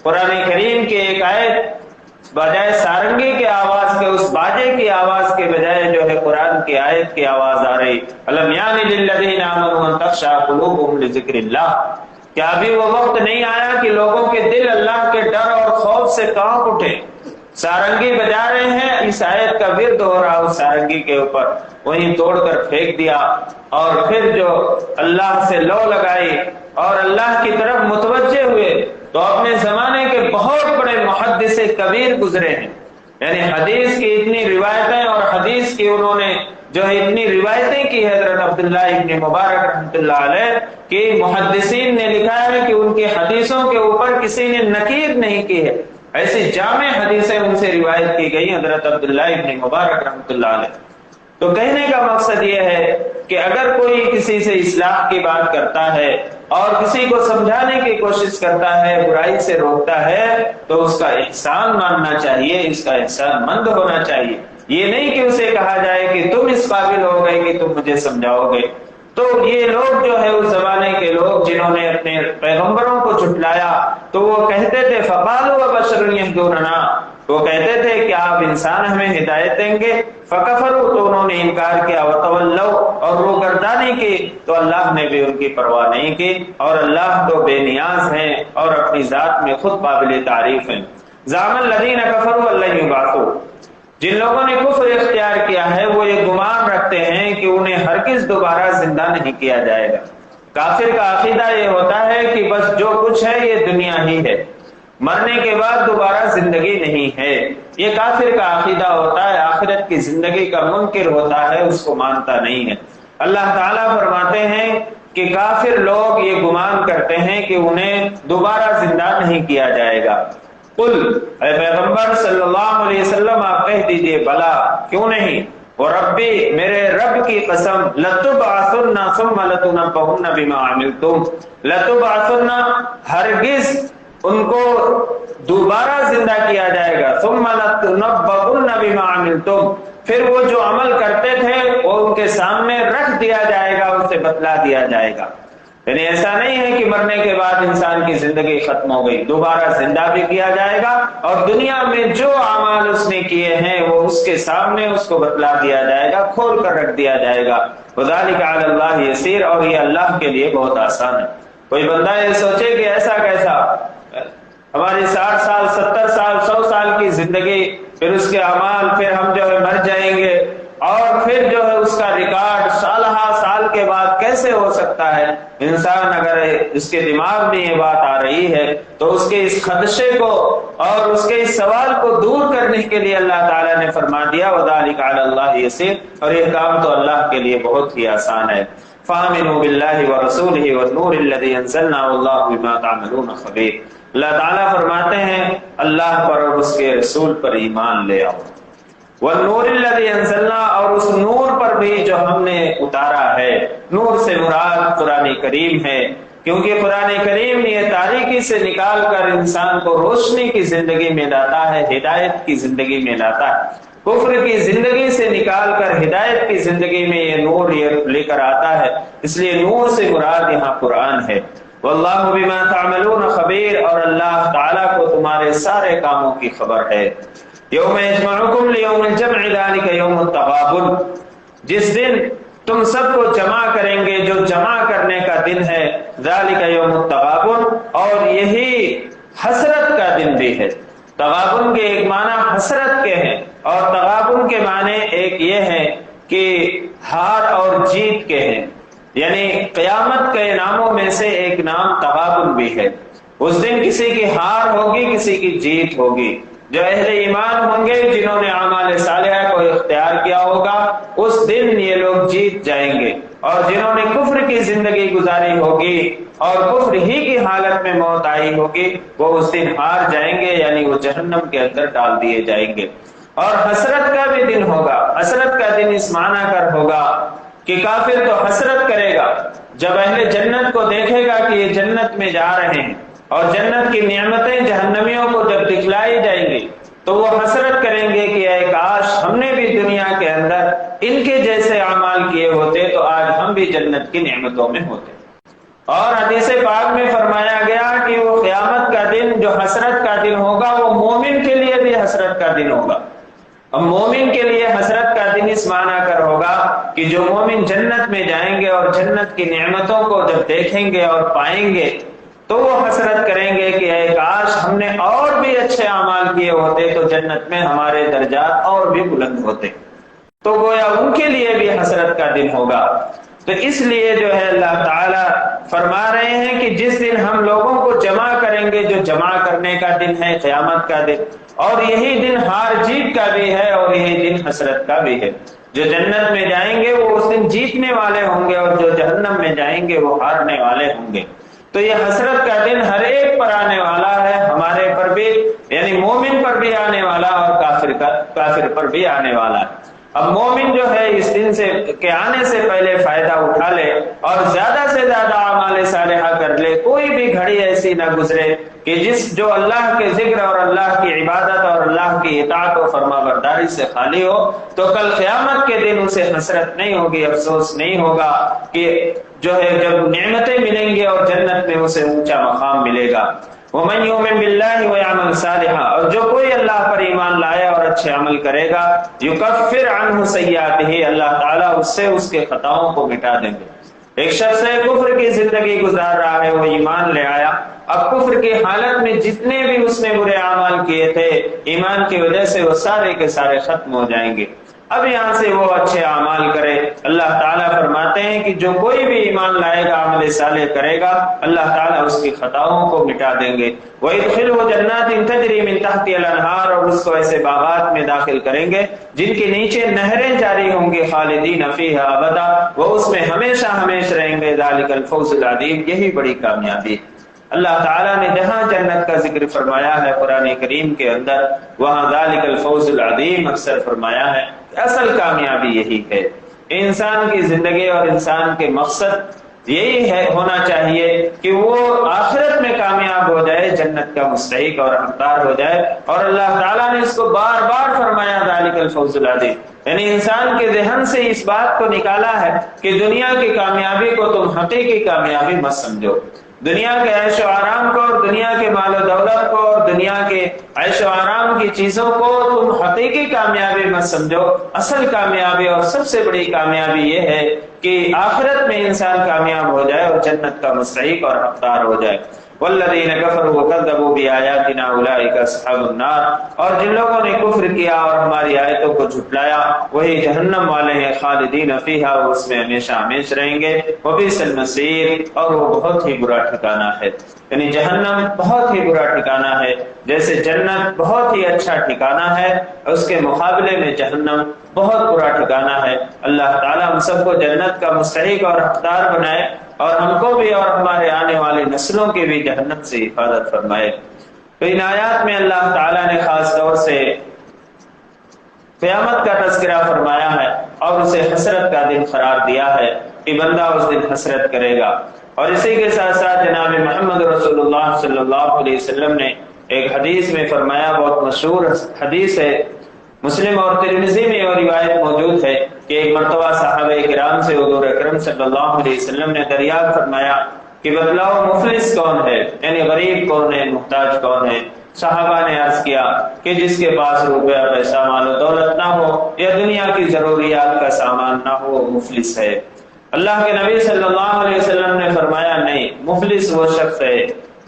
قرآن کریم کی ایک آیت بجائے سارنگی کے آواز کے، اس باجے کی آواز کے بجائے جو ہے قرآن کی آیت کی آواز آ رہی، الم یان للذین آمنوا ان تخشع قلوبهم لذکر اللہ، کیا ابھی وہ وقت نہیں آیا کہ لوگوں کے دل اللہ کے ڈر اور خوف سے کانپ اٹھے؟ سارنگی بجا رہے ہیں، اس آیت کا ورد ہو رہا اس سارنگی کے اوپر، وہیں توڑ کر پھینک دیا، اور پھر جو اللہ سے لو لگائی اور اللہ کی طرف متوجہ ہوئے، تو اپنے زمانے کے بہت بڑے محدث کبیر گزرے ہیں، یعنی حدیث کی اتنی روایتیں اور حدیث کی انہوں نے جو ہے اتنی روایتیں کی حضرت عبداللہ ابن مبارک رحمۃ اللہ علیہ کہ محدثین نے لکھا ہے کہ ان کی حدیثوں کے اوپر کسی نے نکیر نہیں کی ہے، ایسی جامع حدیثیں ان سے روایت کی گئی حضرت عبداللہ ابن مبارک رحمۃ اللہ علیہ۔ تو کہنے کا مقصد یہ ہے کہ اگر کوئی کسی سے اصلاح کی بات کرتا ہے اور کسی کو سمجھانے کی کوشش کرتا ہے، برائی سے روکتا ہے، تو اس کا احسان ماننا چاہیے، اس کا احسان مند ہونا چاہیے، یہ نہیں کہ اسے کہا جائے کہ تم اس قابل ہو گئے کہ تم مجھے سمجھاؤ گے۔ تو یہ لوگ جو ہے اس زمانے کے لوگ جنہوں نے اپنے پیغمبروں کو جھٹلایا، تو وہ کہتے تھے فقالوا وبشر یهدوننا، وہ کہتے تھے کہ آپ انسان ہمیں ہدایت دیں گے، فکفروا، تو انہوں نے انکار کیا، وتولوا، اور روگردانی کی، تو اللہ نے بھی ان کی پرواہ نہیں کی، اور اللہ تو بے نیاز ہیں اور اپنی ذات میں خود قابل تعریف ہیں۔ زعم الذین کفروا ان لن یبعثوا، جن لوگوں نے کفر اختیار کیا ہے وہ یہ گمان رکھتے ہیں کہ انہیں ہرگز دوبارہ زندہ نہیں کیا جائے گا۔ کافر کا عقیدہ یہ ہوتا ہے کہ بس جو کچھ ہے یہ دنیا ہی ہے، مرنے کے بعد دوبارہ زندگی نہیں ہے، یہ کافر کا عقیدہ ہوتا ہے، آخرت کی زندگی کا منکر ہوتا ہے، اس کو مانتا نہیں ہے۔ اللہ تعالیٰ فرماتے ہیں کہ کافر لوگ یہ گمان کرتے ہیں کہ انہیں دوبارہ زندہ نہیں کیا جائے گا۔ قل، اے پیغمبر صلی اللہ علیہ وسلم آپ کہہ دیجئے بلا، کیوں نہیں، وربی، میرے رب کی قسم، لتبعثن ثم لتنبؤن بما عملتم، لتبعثن، ہرگز ان کو دوبارہ زندہ کیا جائے گا، ثم لتنبؤن بما عملتم، پھر وہ جو عمل کرتے تھے وہ ان کے سامنے رکھ دیا جائے گا، اسے بتلا دیا جائے گا۔ یعنی ایسا نہیں ہے کہ مرنے کے بعد انسان کی زندگی ختم ہو گئی، دوبارہ زندہ بھی کیا جائے گا، اور دنیا میں جو اعمال اس نے کیے ہیں وہ اس کے سامنے اس کو بتلا دیا جائے گا، کھول کر رکھ دیا جائے گا۔ وذالک علی اللہ یسیر، اور یہ اللہ کے لیے بہت آسان ہے۔ کوئی بندہ یہ سوچے کہ ایسا کیسا، ہماری 60 سال 70 سال 100 سال کی زندگی، پھر اس کے اعمال، پھر ہم جو ہے مر جائیں گے، اور پھر جو ہے اس کا ریکارڈ سالہ سال کے بعد کیسے ہو سکتا ہے؟ انسان اگر اس کے دماغ میں یہ بات آ رہی ہے تو اس کے اس خدشے کو اور اس کے اس سوال کو دور کرنے کے لیے اللہ تعالیٰ نے فرما دیا وَذَلِكَ عَلَى اللَّهِ يَسِيرٌ، اور یہ کام تو اللہ کے لیے بہت ہی آسان ہے۔ فَآمِنُوا بِاللَّهِ وَرَسُولِهِ وَالنُّورِ الَّذِي أَنزَلْنَا وَاللَّهُ بِمَا تَعْمَلُونَ خَبِيرٌ۔ اللہ تعالیٰ فرماتے ہیں اللہ پر اور اس کے رسول پر ایمان لے آؤ، والنور الذی انزلنا، اور اس نور پر بھی جو ہم نے اتارا ہے۔ نور سے مراد قرآن کریم ہے، کیونکہ قرآن کریم یہ تاریکی سے نکال کر انسان کو روشنی کی زندگی میں لاتا ہے، ہدایت کی زندگی میں لاتا ہے، کفر کی زندگی سے نکال کر ہدایت کی زندگی میں یہ نور یہ لے کر آتا ہے، اس لیے نور سے مراد یہاں قرآن ہے۔ واللہ بما تعملون خبیر، اور اللہ تعالیٰ کو تمہارے سارے کاموں کی خبر ہے۔ یوم یجمعکم لیوم الجمع ذلک یوم التغابن، جس دن تم سب کو جمع کریں گے جو جمع کرنے کا دن ہے، ذالک یوم التغابن، اور یہی حسرت کا دن بھی ہے۔ تغابن کے ایک معنی حسرت کے ہیں، اور تغابن کے معنی ایک یہ ہے کہ ہار اور جیت کے ہیں، یعنی قیامت کے ناموں میں سے ایک نام تغابن بھی ہے۔ اس دن کسی کی ہار ہوگی، کسی کی جیت ہوگی۔ جو اہل ایمان ہوں گے، جنہوں نے اعمال صالحہ کو اختیار کیا ہوگا، اس دن یہ لوگ جیت جائیں گے، اور جنہوں نے کفر کی زندگی گزاری ہوگی اور کفر ہی کی حالت میں موت آئی ہوگی، وہ اس دن ہار جائیں گے، یعنی وہ جہنم کے اندر ڈال دیے جائیں گے۔ اور حسرت کا بھی دن ہوگا۔ حسرت کا دن اس معنی کر ہوگا کہ کافر تو حسرت کرے گا جب اہل جنت کو دیکھے گا کہ یہ جنت میں جا رہے ہیں، اور جنت کی نعمتیں جہنمیوں کو جب دکھلائی جائیں گی تو وہ حسرت کریں گے کہ اے کاش ہم نے بھی دنیا کے اندر ان کے جیسے اعمال کیے ہوتے تو آج ہم بھی جنت کی نعمتوں میں ہوتے۔ اور حدیث پاک میں فرمایا گیا کہ وہ قیامت کا دن جو حسرت کا دن ہوگا، وہ مومن کے لیے بھی حسرت کا دن ہوگا۔ اب مومن کے لیے حسرت کا دن اس معنی کر ہوگا کہ جو مومن جنت میں جائیں گے اور جنت کی نعمتوں کو جب دیکھیں گے اور پائیں گے تو وہ حسرت کریں گے کہ اے کاش ہم نے اور بھی اچھے اعمال کیے ہوتے تو جنت میں ہمارے درجات اور بھی بلند ہوتے۔ تو گویا ان کے لیے بھی حسرت کا دن ہوگا۔ تو اس لیے جو ہے اللہ تعالیٰ فرما رہے ہیں کہ جس دن ہم لوگوں کو جمع کریں گے، جو جمع کرنے کا دن ہے قیامت کا دن، اور یہی دن ہار جیت کا بھی ہے، اور یہی دن حسرت کا بھی ہے۔ جو جنت میں جائیں گے وہ اس دن جیتنے والے ہوں گے، اور جو جہنم میں جائیں گے وہ ہارنے والے ہوں گے۔ تو یہ حسرت کا دن ہر ایک پر آنے والا ہے، ہمارے پر بھی، یعنی مومن پر بھی آنے والا، اور کافر پر بھی آنے والا ہے۔ اب مومن جو ہے اس دن سے کے آنے سے پہلے فائدہ اٹھا لے اور زیادہ سے زیادہ اعمال صالحہ کر لے۔ کوئی بھی گھڑی ایسی نہ گزرے کہ جو اللہ کے ذکر اور اللہ کی عبادت اور اللہ کی اطاعت و فرما برداری سے خالی ہو، تو کل قیامت کے دن اسے حسرت نہیں ہوگی، افسوس نہیں ہوگا کہ جو ہے جب نعمتیں ملیں گی اور جنت میں اسے اونچا مقام ملے گا۔ وَمَن يُؤْمِن بِاللَّهِ وَيَعْمَلْ صَالِحًا، اور جو کوئی اللہ پر ایمان لائے اور اچھے عمل کرے گا، يُكَفِّرْ عَنْهُ سَيِّئَاتِهِ، اللہ تعالیٰ اس سے اس کے خطاؤں کو مٹا دیں گے۔ ایک شخص ہے کفر کی زندگی گزار رہا ہے، وہ ایمان لے آیا، اب کفر کی حالت میں جتنے بھی اس نے برے اعمال کیے تھے ایمان کی وجہ سے وہ سارے کے سارے ختم ہو جائیں گے۔ اب یہاں سے وہ اچھے اعمال کرے۔ اللہ تعالیٰ فرماتے ہیں کہ جو کوئی بھی ایمان لائے گا، عمل صالح کرے گا، اللہ تعالیٰ اس کی خطاؤں کو مٹا دیں گے۔ وَيُدْخِلُهُ جَنَّاتٍ تَجْرِي مِن تَحْتِهَا الْأَنْهَارُ، اور اس کو ایسے باغات میں داخل کریں گے جن کے نیچے نہریں جاری ہوں گی، خالدین فیہا ابدا، وہ اس میں ہمیشہ ہمیشہ رہیں گے۔ ذَلِكَ الْفَوْزُ الْعَظِيمُ، یہی بڑی کامیابی۔ اللہ تعالیٰ نے جہاں جنت کا ذکر فرمایا ہے قرآن کریم کے اندر، وہاں ذَلِكَ الْفَوْزُ الْعَظِيمُ اکثر فرمایا ہے۔ اصل کامیابی یہی ہے۔ انسان کی زندگی اور انسان کے مقصد یہی ہے ہونا چاہیے کہ وہ آخرت میں کامیاب ہو جائے، جنت کا مستحق اور حقدار ہو جائے۔ اور اللہ تعالیٰ نے اس کو بار بار فرمایا ذَلِكَ الْفَوْزُ الْعَظِيمُ، یعنی انسان کے ذہن سے اس بات کو نکالا ہے کہ دنیا کی کامیابی کو تم حقیقی کامیابی مت سمجھو۔ دنیا کے عیش و آرام کو اور دنیا کے مال و دولت کو اور دنیا کے عیش و آرام کی چیزوں کو تم حقیقی کامیابی مت سمجھو۔ اصل کامیابی اور سب سے بڑی کامیابی یہ ہے کہ آخرت میں انسان کامیاب ہو جائے اور جنت کا مستحق اور حقدار ہو جائے۔ والذین کفروا وکذبوا بآیاتنا اولئک اصحاب النار، اور جن لوگوں نے کفر کیا اور ہماری آیتوں کو جھٹلایا وہی جہنم والے ہیں، خالدین فیہا، وہ اس میں ہمیشہ ہمیشہ رہیں گے، وبئس المصیر، اور وہ بہت ہی برا ٹھکانہ ہے۔ یعنی جہنم بہت ہی برا ٹھکانہ ہے، جیسے جنت بہت ہی اچھا ٹھکانہ ہے، اس کے مقابلے میں جہنم بہت برا ٹھکانہ ہے۔ اللہ تعالیٰ ہم سب کو جنت کا مستحق اور حقدار بنائے، اور ہم کو بھی اور ہمارے آنے والی نسلوں کی بھی جہنم سے حفاظت فرمائے۔ تو ان آیات میں اللہ تعالیٰ نے خاص طور سے قیامت کا تذکرہ فرمایا ہے اور اسے حسرت کا دن قرار دیا ہے کہ بندہ اس دن حسرت کرے گا۔ اور اسی کے ساتھ ساتھ جناب محمد رسول اللہ صلی اللہ علیہ وسلم نے ایک حدیث میں فرمایا، بہت مشہور حدیث ہے، مسلم اور ترمذی میں اور روایت موجود ہے کہ ایک مرتبہ صحابہ کرام سے حضور اکرم صلی اللہ علیہ وسلم نے دریافت فرمایا کہ بتلاؤ مفلس کون ہے، یعنی غریب کون ہے، محتاج کون ہے؟ صحابہ نے عرض کیا کہ جس کے پاس روپیہ پیسہ مال و دولت نہ ہو یا دنیا کی ضروریات کا سامان نہ ہو وہ مفلس ہے۔ اللہ کے نبی صلی اللہ علیہ وسلم نے فرمایا نہیں، مفلس وہ شخص ہے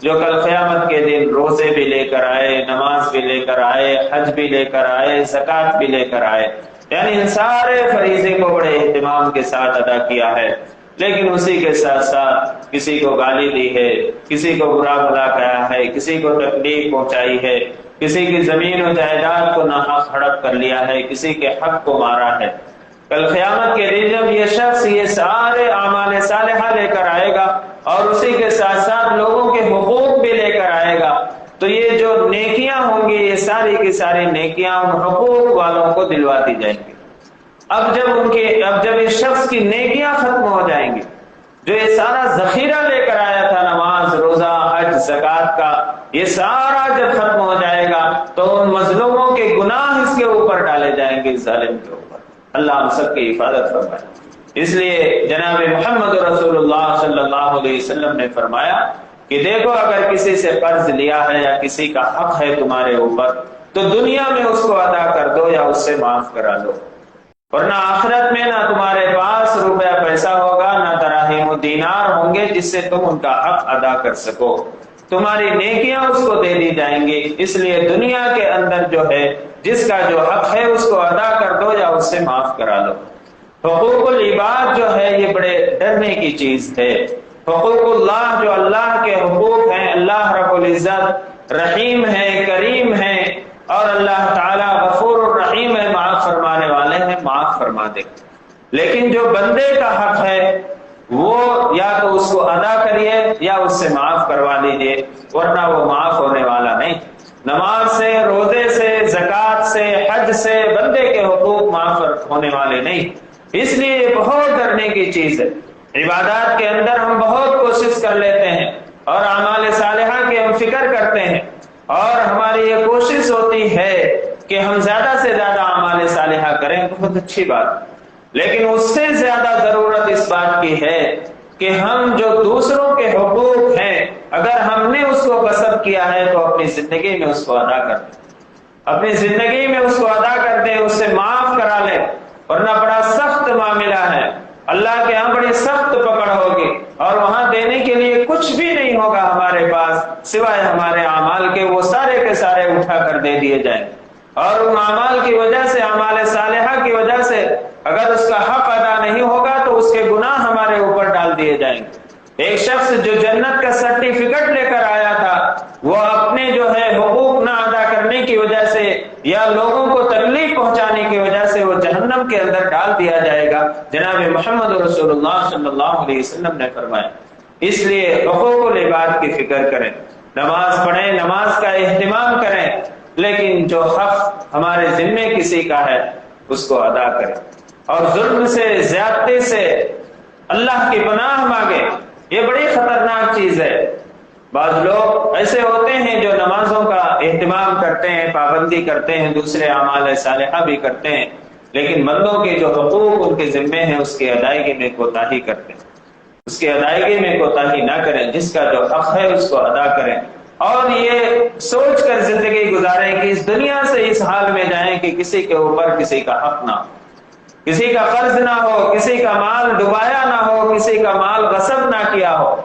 جو کل قیامت کے دن روزے بھی لے کر آئے، نماز بھی لے کر آئے، حج بھی لے کر آئے، زکوٰۃ بھی لے کر آئے، یعنی ان سارے فریضے کو بڑے اہتمام کے ساتھ ادا کیا ہے، لیکن اسی کے ساتھ ساتھ کسی کو گالی دی ہے، کسی کو برا بھلا کہا ہے، کسی کو تکلیف پہنچائی ہے، کسی کی زمین و جائیداد کو ناحق ہڑپ کر لیا ہے، کسی کے حق کو مارا ہے۔ کل قیامت کے دن جب یہ شخص یہ سارے اعمال صالحہ لے کر آئے گا اور اسی کے ساتھ ساتھ لوگوں کے حقوق بھی لے کر آئے گا، تو یہ جو نیکیاں ہوں گی یہ ساری کی ساری نیکیاں ان حقوق والوں کو دلوا دی جائیں گی۔ اب جب اس شخص کی نیکیاں ختم ہو جائیں گی، جو یہ سارا ذخیرہ لے کر آیا تھا نماز، روزہ، حج، زکوٰۃ کا، یہ سارا جب ختم ہو جائے گا تو ان مظلوموں کے گناہ اس کے اوپر ڈالے جائیں گے، ظالم کے اوپر۔ اللہ ہم سب کی حفاظت فرمائے۔ اس لیے جناب محمد رسول اللہ صلی اللہ علیہ وسلم نے فرمایا کہ دیکھو اگر کسی سے قرض لیا ہے یا کسی کا حق ہے تمہارے اوپر تو دنیا میں اس کو ادا کر دو یا اس سے معاف کرا دو، ورنہ آخرت میں نہ تمہارے پاس روپیہ پیسہ ہوگا نہ دراہیم و دینار ہوں گے جس سے تم ان کا حق ادا کر سکو، تمہاری نیکیاں اس کو دے دی جائیں گی۔ اس لیے دنیا کے اندر جو ہے جس کا جو حق ہے اس کو ادا کر دو یا اس سے معاف کرا دو۔ حقوق العباد جو ہے یہ بڑے ڈرنے کی چیز ہے۔ حقوق اللہ جو اللہ کے حقوق ہیں، اللہ رب العزت رحیم ہے، کریم ہے، اور اللہ تعالی غفور الرحیم ہے، معاف فرمانے والے ہیں، معاف فرما دے۔ لیکن جو بندے کا حق ہے وہ یا تو اس کو ادا کریے یا اس سے معاف کروا دیجیے، ورنہ وہ معاف ہونے والا نہیں۔ نماز سے، روزے سے، زکوٰۃ سے، حج سے بندے کے حقوق معاف ہونے والے نہیں۔ اس لیے یہ بہت ڈرنے کی چیز ہے۔ عبادات کے اندر ہم بہت کوشش کر لیتے ہیں اور اعمال صالحہ کی ہم فکر کرتے ہیں اور ہماری یہ کوشش ہوتی ہے کہ ہم زیادہ سے زیادہ اعمال صالحہ کریں، بہت اچھی بات، لیکن اس سے زیادہ ضرورت اس بات کی ہے کہ ہم جو دوسروں کے حقوق ہیں اگر ہم نے اس کو غصب کیا ہے تو اپنی زندگی میں اس کو ادا کر دیں، اپنی زندگی میں اس کو ادا کر دیں، اس سے معاف کرا لیں، ورنہ بڑا سخت معاملہ ہے، اللہ کے ہاں بڑی سخت پکڑ ہوگی اور وہاں دینے کے لیے کچھ بھی نہیں ہوگا ہمارے پاس سوائے ہمارے اعمال کے، وہ سارے کے سارے اٹھا کر دے دیے جائیں، اور ان اعمال کی وجہ سے، اعمال صالحہ کی وجہ سے اگر اس کا حق ادا نہیں ہوگا تو اس کے گناہ ہمارے اوپر ڈال دیے جائیں گے۔ ایک شخص جو جنت کا سرٹیفکیٹ لے کر آیا تھا وہ اپنے جو ہے حقوق نہ ادا کرنے کی وجہ سے یا لوگوں کو تکلیف پہنچانے کی وجہ سے وہ جہنم کے اندر ڈال دیا جائے گا۔ جناب محمد رسول اللہ صلی اللہ علیہ وسلم نے فرمایا اس لیے حقوق العباد کی فکر کریں، نماز پڑھیں، نماز کا اہتمام کریں، لیکن جو حق ہمارے ذمے کسی کا ہے اس کو ادا کریں، اور ظلم سے، زیادتی سے اللہ کی پناہ مانگے۔ یہ بڑی خطرناک چیز ہے۔ بعض لوگ ایسے ہوتے ہیں جو نمازوں کا اہتمام کرتے ہیں، پابندی کرتے ہیں، دوسرے اعمال صالحہ بھی کرتے ہیں، لیکن بندوں کے جو حقوق ان کے ذمے ہیں اس کی ادائیگی میں کوتاہی کرتے ہیں۔ اس کی ادائیگی میں کوتاہی نہ کریں، جس کا جو حق ہے اس کو ادا کریں، اور یہ سوچ کر زندگی گزاریں کہ اس دنیا سے اس حال میں جائیں کہ کسی کے اوپر کسی کا حق نہ ہو، کسی کا قرض نہ ہو، کسی کا مال ڈبایا نہ ہو، کسی کا مال غصب نہ کیا ہو،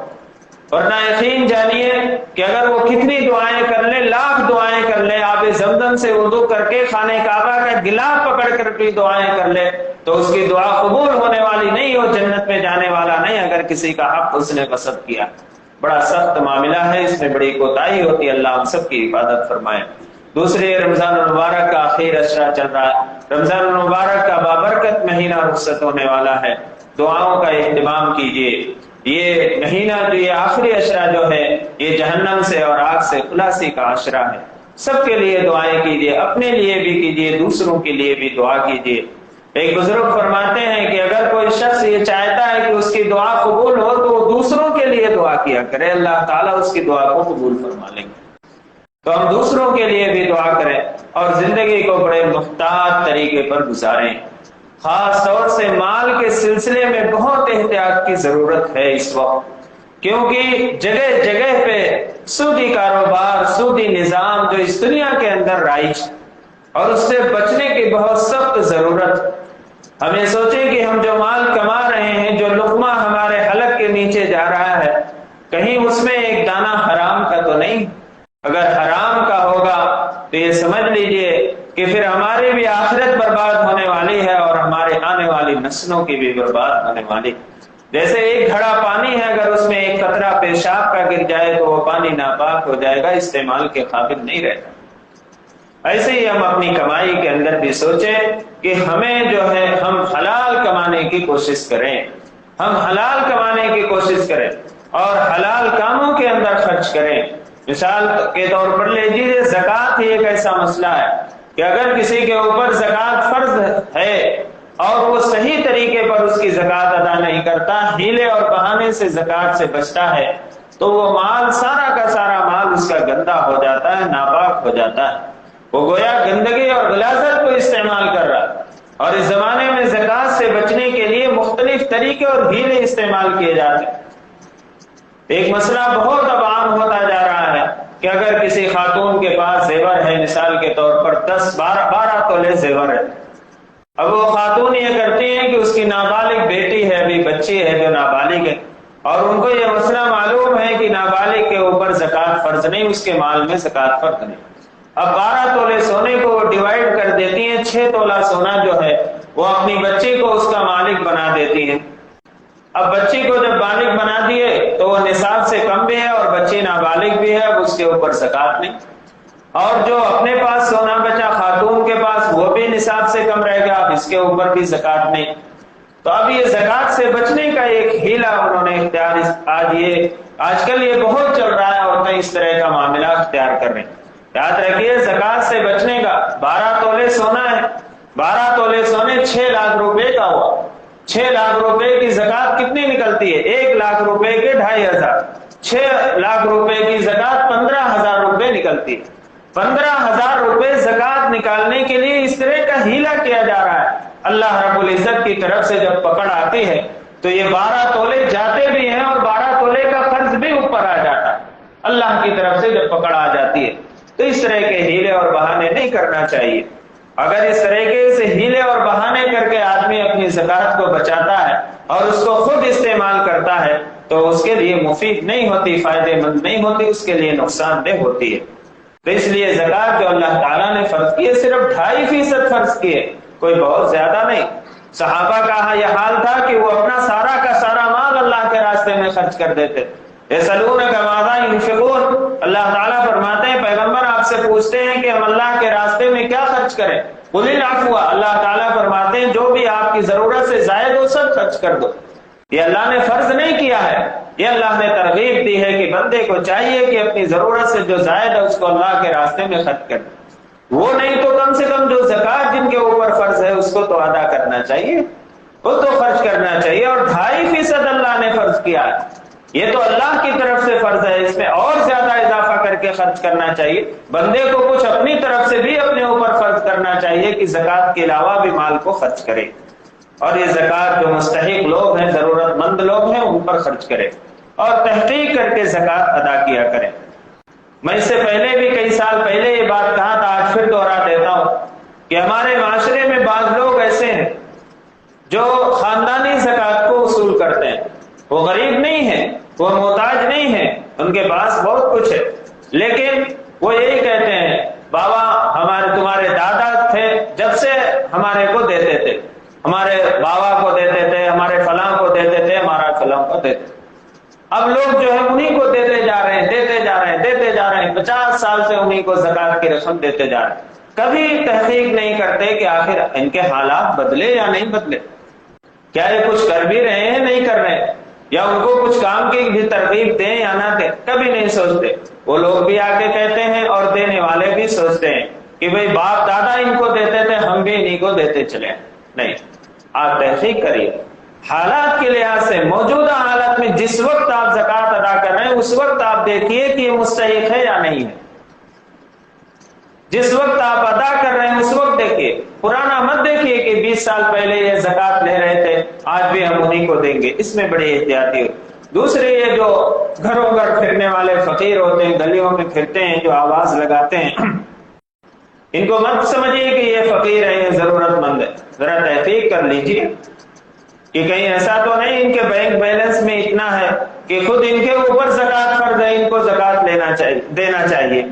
ورنہ یقین جانیے کہ اگر وہ کتنی دعائیں کر لے، لاکھ دعائیں کر لے، آب زمزم سے وضو کر کے خانہ کعبہ کا گلاف پکڑ کر بھی دعائیں کر لے تو اس کی دعا قبول ہونے والی نہیں، ہو جنت میں جانے والا نہیں اگر کسی کا حق اس نے غصب کیا۔ بڑا سخت معاملہ ہے، اس میں بڑی کوتاہی ہوتی ہے، اللہ ہم سب کی حفاظت فرمائے۔ دوسرے رمضان المبارک کا آخر اشرا چل رہا ہے، رمضان المبارک کا بابرکت مہینہ رخصت ہونے والا ہے، دعاؤں کا اہتمام کیجیے۔ یہ مہینہ جو یہ آخری اشرا جو ہے یہ جہنم سے اور آگ سے خلاصی کا اشرا ہے، سب کے لیے دعائیں کیجیے، اپنے لیے بھی کیجیے، دوسروں کے لیے بھی دعا کیجیے۔ ایک بزرگ فرماتے ہیں کہ اگر کوئی شخص یہ چاہتا ہے کہ اس کی دعا قبول ہو تو وہ دوسروں کے لیے دعا کیا کرے، اللہ تعالیٰ اس کی دعا کو قبول فرما لیں گے۔ تو ہم دوسروں کے لیے بھی دعا کریں اور زندگی کو بڑے محتاط طریقے پر گزاریں۔ خاص طور سے مال کے سلسلے میں بہت احتیاط کی ضرورت ہے اس وقت، کیونکہ جگہ جگہ پہ سودی کاروبار، سودی نظام جو اس دنیا کے اندر رائج، اور اس سے بچنے کی بہت سخت ضرورت۔ ہمیں سوچیں کہ ہم جو مال کما رہے ہیں، جو لقمہ ہمارے حلق کے نیچے جا رہا ہے، کہیں اس میں ایک دانہ حرام کا تو نہیں؟ اگر حرام کا ہوگا تو یہ سمجھ لیجئے کہ پھر ہماری بھی آخرت برباد ہونے والی ہے اور ہمارے آنے والی نسلوں کی بھی برباد ہونے والی۔ جیسے ایک گھڑا پانی ہے، اگر اس میں ایک قطرہ پیشاب کا گر جائے تو وہ پانی ناپاک ہو جائے گا، استعمال کے قابل نہیں رہتا۔ ایسے ہی ہم اپنی کمائی کے اندر بھی سوچیں کہ ہمیں جو ہے ہم حلال کمانے کی کوشش کریں، ہم حلال کمانے کی کوشش کریں اور حلال کاموں کے اندر خرچ کریں۔ مثال کے طور پر لیجیے، زکوٰۃ ہی ایک ایسا مسئلہ ہے کہ اگر کسی کے اوپر زکوٰۃ فرض ہے اور وہ صحیح طریقے پر اس کی زکوٰۃ ادا نہیں کرتا، ہیلے اور بہانے سے زکوٰۃ سے بچتا ہے، تو وہ مال سارا کا سارا مال اس کا گندا ہو جاتا ہے، ناپاک ہو جاتا ہے۔ وہ گویا گندگی اور غلاظت کو استعمال کر رہا ہے۔ اور اس زمانے میں زکوٰۃ سے بچنے کے لیے مختلف طریقے اور ہیلے استعمال کیے جاتے ہیں۔ ایک مسئلہ بہت اب عام ہوتا جا رہا ہے کہ اگر کسی خاتون کے پاس زیور ہے، مثال کے طور پر 12 تولے زیور ہے، اب وہ خاتون یہ کرتی ہیں کہ اس کی نابالغ بیٹی ہے، ابھی بچی ہے جو نابالغ ہے، اور ان کو یہ مسئلہ معلوم ہے کہ نابالغ کے اوپر زکوٰۃ فرض نہیں، اس کے مال میں زکوٰۃ فرض نہیں۔ اب 12 تولے سونے کو وہ ڈیوائیڈ کر دیتی ہیں، 6 تولہ سونا جو ہے وہ اپنی بچی کو اس کا مالک بنا دیتی ہیں۔ اب بچی کو جب بالغ بنا دیے تو وہ نصاب سے کم بھی ہے اور بچی نابالغ بھی ہے، اب اس کے اوپر زکوٰۃ نہیں۔ اور جو اپنے پاس سونا بچا خاتون کے پاس، وہ بھی نصاب سے کم رہ گیا، اب اس کے اوپر بھی زکوٰۃ نہیں۔ تو اب یہ زکوٰۃ سے بچنے کا ایک ہیلا انہوں نے اختیار، آج کل یہ بہت چل رہا ہے، عورتیں اس طرح کا معاملہ اختیار کر رہے ہیں۔ یاد رکھیے، زکوٰۃ سے بچنے کا 12 تولے سونا ہے، 12 تولے سونے 6 لاکھ روپے کا ہوا۔ 6 لاکھ روپے کی زکوٰۃ کتنی نکلتی ہے؟ 1 لاکھ روپے کے 2,500۔ 6 لاکھ روپے کی زکوٰۃ 15,000 روپے نکلتی ہے۔ 15,000 روپے زکوٰۃ نکالنے کے لیے اس طرح کا ہیلا کیا جا رہا ہے۔ اللہ رب العزت کی طرف سے جب پکڑ آتی ہے تو یہ 12 تولے جاتے بھی ہیں اور 12 تولے کا قرض بھی اوپر آ جاتا ہے۔ اللہ کی طرف سے جب پکڑ آ جاتی ہے تو اس طرح کے ہیلے اور بہانے نہیں کرنا چاہیے۔ اگر اس طریقے سے ہیلے اور بہانے کر کے آدمی اپنی زکوٰۃ کو بچاتا ہے اور اس کو خود استعمال کرتا ہے تو اس کے لیے مفید نہیں ہوتی، فائدہ مند نہیں ہوتی، اس کے لیے نقصان دہ ہوتی ہے۔ تو اس لیے زکوٰۃ جو اللہ تعالیٰ نے فرض کی ہے صرف 2.5% فرض کی ہے، کوئی بہت زیادہ نہیں۔ صحابہ کا یہ حال تھا کہ وہ اپنا سارا کا سارا مال اللہ کے راستے میں خرچ کر دیتے۔ یسألونک ماذا ينفقون، اللہ تعالیٰ فرماتے ہیں پیغمبر آپ سے پوچھتے ہیں کہ ہم اللہ کے راستے میں کیا خرچ کریں؟ قل العفو، اللہ تعالیٰ فرماتے ہیں جو بھی آپ کی ضرورت سے زائد ہو سب خرچ کر دو۔ یہ اللہ نے فرض نہیں کیا ہے، یہ اللہ نے ترغیب دی ہے کہ بندے کو چاہیے کہ اپنی ضرورت سے جو زائد ہے اس کو اللہ کے راستے میں خرچ کر دے۔ وہ نہیں تو کم سے کم جو زکوٰۃ جن کے اوپر فرض ہے اس کو تو ادا کرنا چاہیے، وہ تو خرچ کرنا چاہیے۔ اور 2.5% اللہ نے فرض کیا ہے، یہ تو اللہ کی طرف سے فرض ہے، اس میں اور زیادہ اضافہ کر کے خرچ کرنا چاہیے۔ بندے کو کچھ اپنی طرف سے بھی اپنے اوپر فرض کرنا چاہیے کہ زکوٰۃ کے علاوہ بھی مال کو خرچ کرے، اور یہ زکوٰۃ جو مستحق لوگ ہیں، ضرورت مند لوگ ہیں، ان پر خرچ کرے اور تحقیق کر کے زکوٰۃ ادا کیا کرے۔ میں اس سے پہلے بھی کئی سال پہلے یہ بات کہا تھا، آج پھر دوہرا دیتا ہوں کہ ہمارے معاشرے میں بعض لوگ ایسے ہیں جو خاندانی زکوٰۃ کو وصول کرتے ہیں۔ وہ غریب نہیں ہیں، وہ محتاج نہیں ہیں، ان کے پاس بہت کچھ ہے، لیکن وہ یہی کہتے ہیں بابا تمہارے دادا تھے جب سے ہمارے کو دیتے تھے، ہمارے بابا کو دیتے تھے، ہمارے فلاں کو دیتے تھے، ہمارا فلاں کو دیتے تھے۔ اب لوگ جو ہے انہیں کو دیتے جا رہے ہیں، دیتے جا رہے ہیں، دیتے جا رہے ہیں، 50 سال سے انہیں کو زکوٰۃ کی رقم دیتے جا رہے ہیں۔ کبھی تحقیق نہیں کرتے کہ آخر ان کے حالات بدلے یا نہیں بدلے، کیا یہ کچھ کر بھی رہے ہیں نہیں کر رہے ہیں، یا ان کو کچھ کام کی بھی ترغیب دیں یا نہ دیں، کبھی نہیں سوچتے۔ وہ لوگ بھی آگے کہتے ہیں اور دینے والے بھی سوچتے ہیں کہ بھئی باپ دادا ان کو دیتے تھے، ہم بھی انہیں کو دیتے چلے۔ نہیں، آپ تحقیق کریے حالات کے لحاظ سے، موجودہ حالت میں جس وقت آپ زکوٰۃ ادا کر رہے ہیں اس وقت آپ دیکھیے کہ یہ مستحق ہے یا نہیں ہے۔ جس وقت آپ ادا کر رہے ہیں اس وقت دیکھیے، پرانا مت دیکھیے کہ 20 سال پہلے یہ زکوٰۃ لے رہے تھے آج بھی ہم انہیں کو دیں گے، اس میں بڑی احتیاطی ہو۔ دوسرے یہ جو گھروں گھر پھرنے والے فقیر ہوتے ہیں، گلیوں میں پھرتے ہیں، جو آواز لگاتے ہیں، ان کو مت سمجھیے کہ یہ فقیر ہے، یہ ضرورت مند ہے. ذرا تحقیق کر لیجیے کہ کہیں ایسا تو نہیں ان کے بینک بیلنس میں اتنا ہے کہ خود ان کے اوپر زکوٰۃ فرض ہے، ان کو زکوٰۃ دینا چاہیے.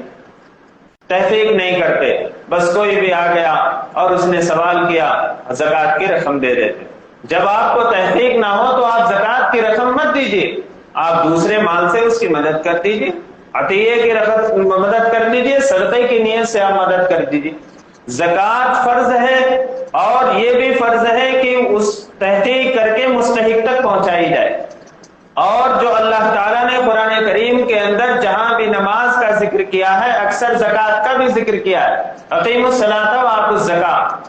تحقیق نہیں کرتے، بس کوئی بھی آ گیا اور اس نے سوال کیا، زکوٰۃ کی رقم دے دیتے. جب آپ کو تحقیق نہ ہو تو آپ زکوٰۃ کی رقم مت دیجیے، آپ دوسرے مال سے اس کی مدد کر دیجیے، عطیے کی رقم مدد کر دیجیے، صدقے کی نیت سے آپ مدد کر دیجیے. زکوٰۃ فرض ہے، اور یہ بھی فرض ہے کہ اس تحقیق کر کے مستحق تک پہنچائی جائے. اور جو اللہ تعالیٰ نے قرآن کریم کے اندر جہاں بھی نماز کا ذکر کیا ہے، اکثر زکوٰۃ کا بھی ذکر کیا ہے. اقیموا الصلاۃ وآتوا الزکاۃ.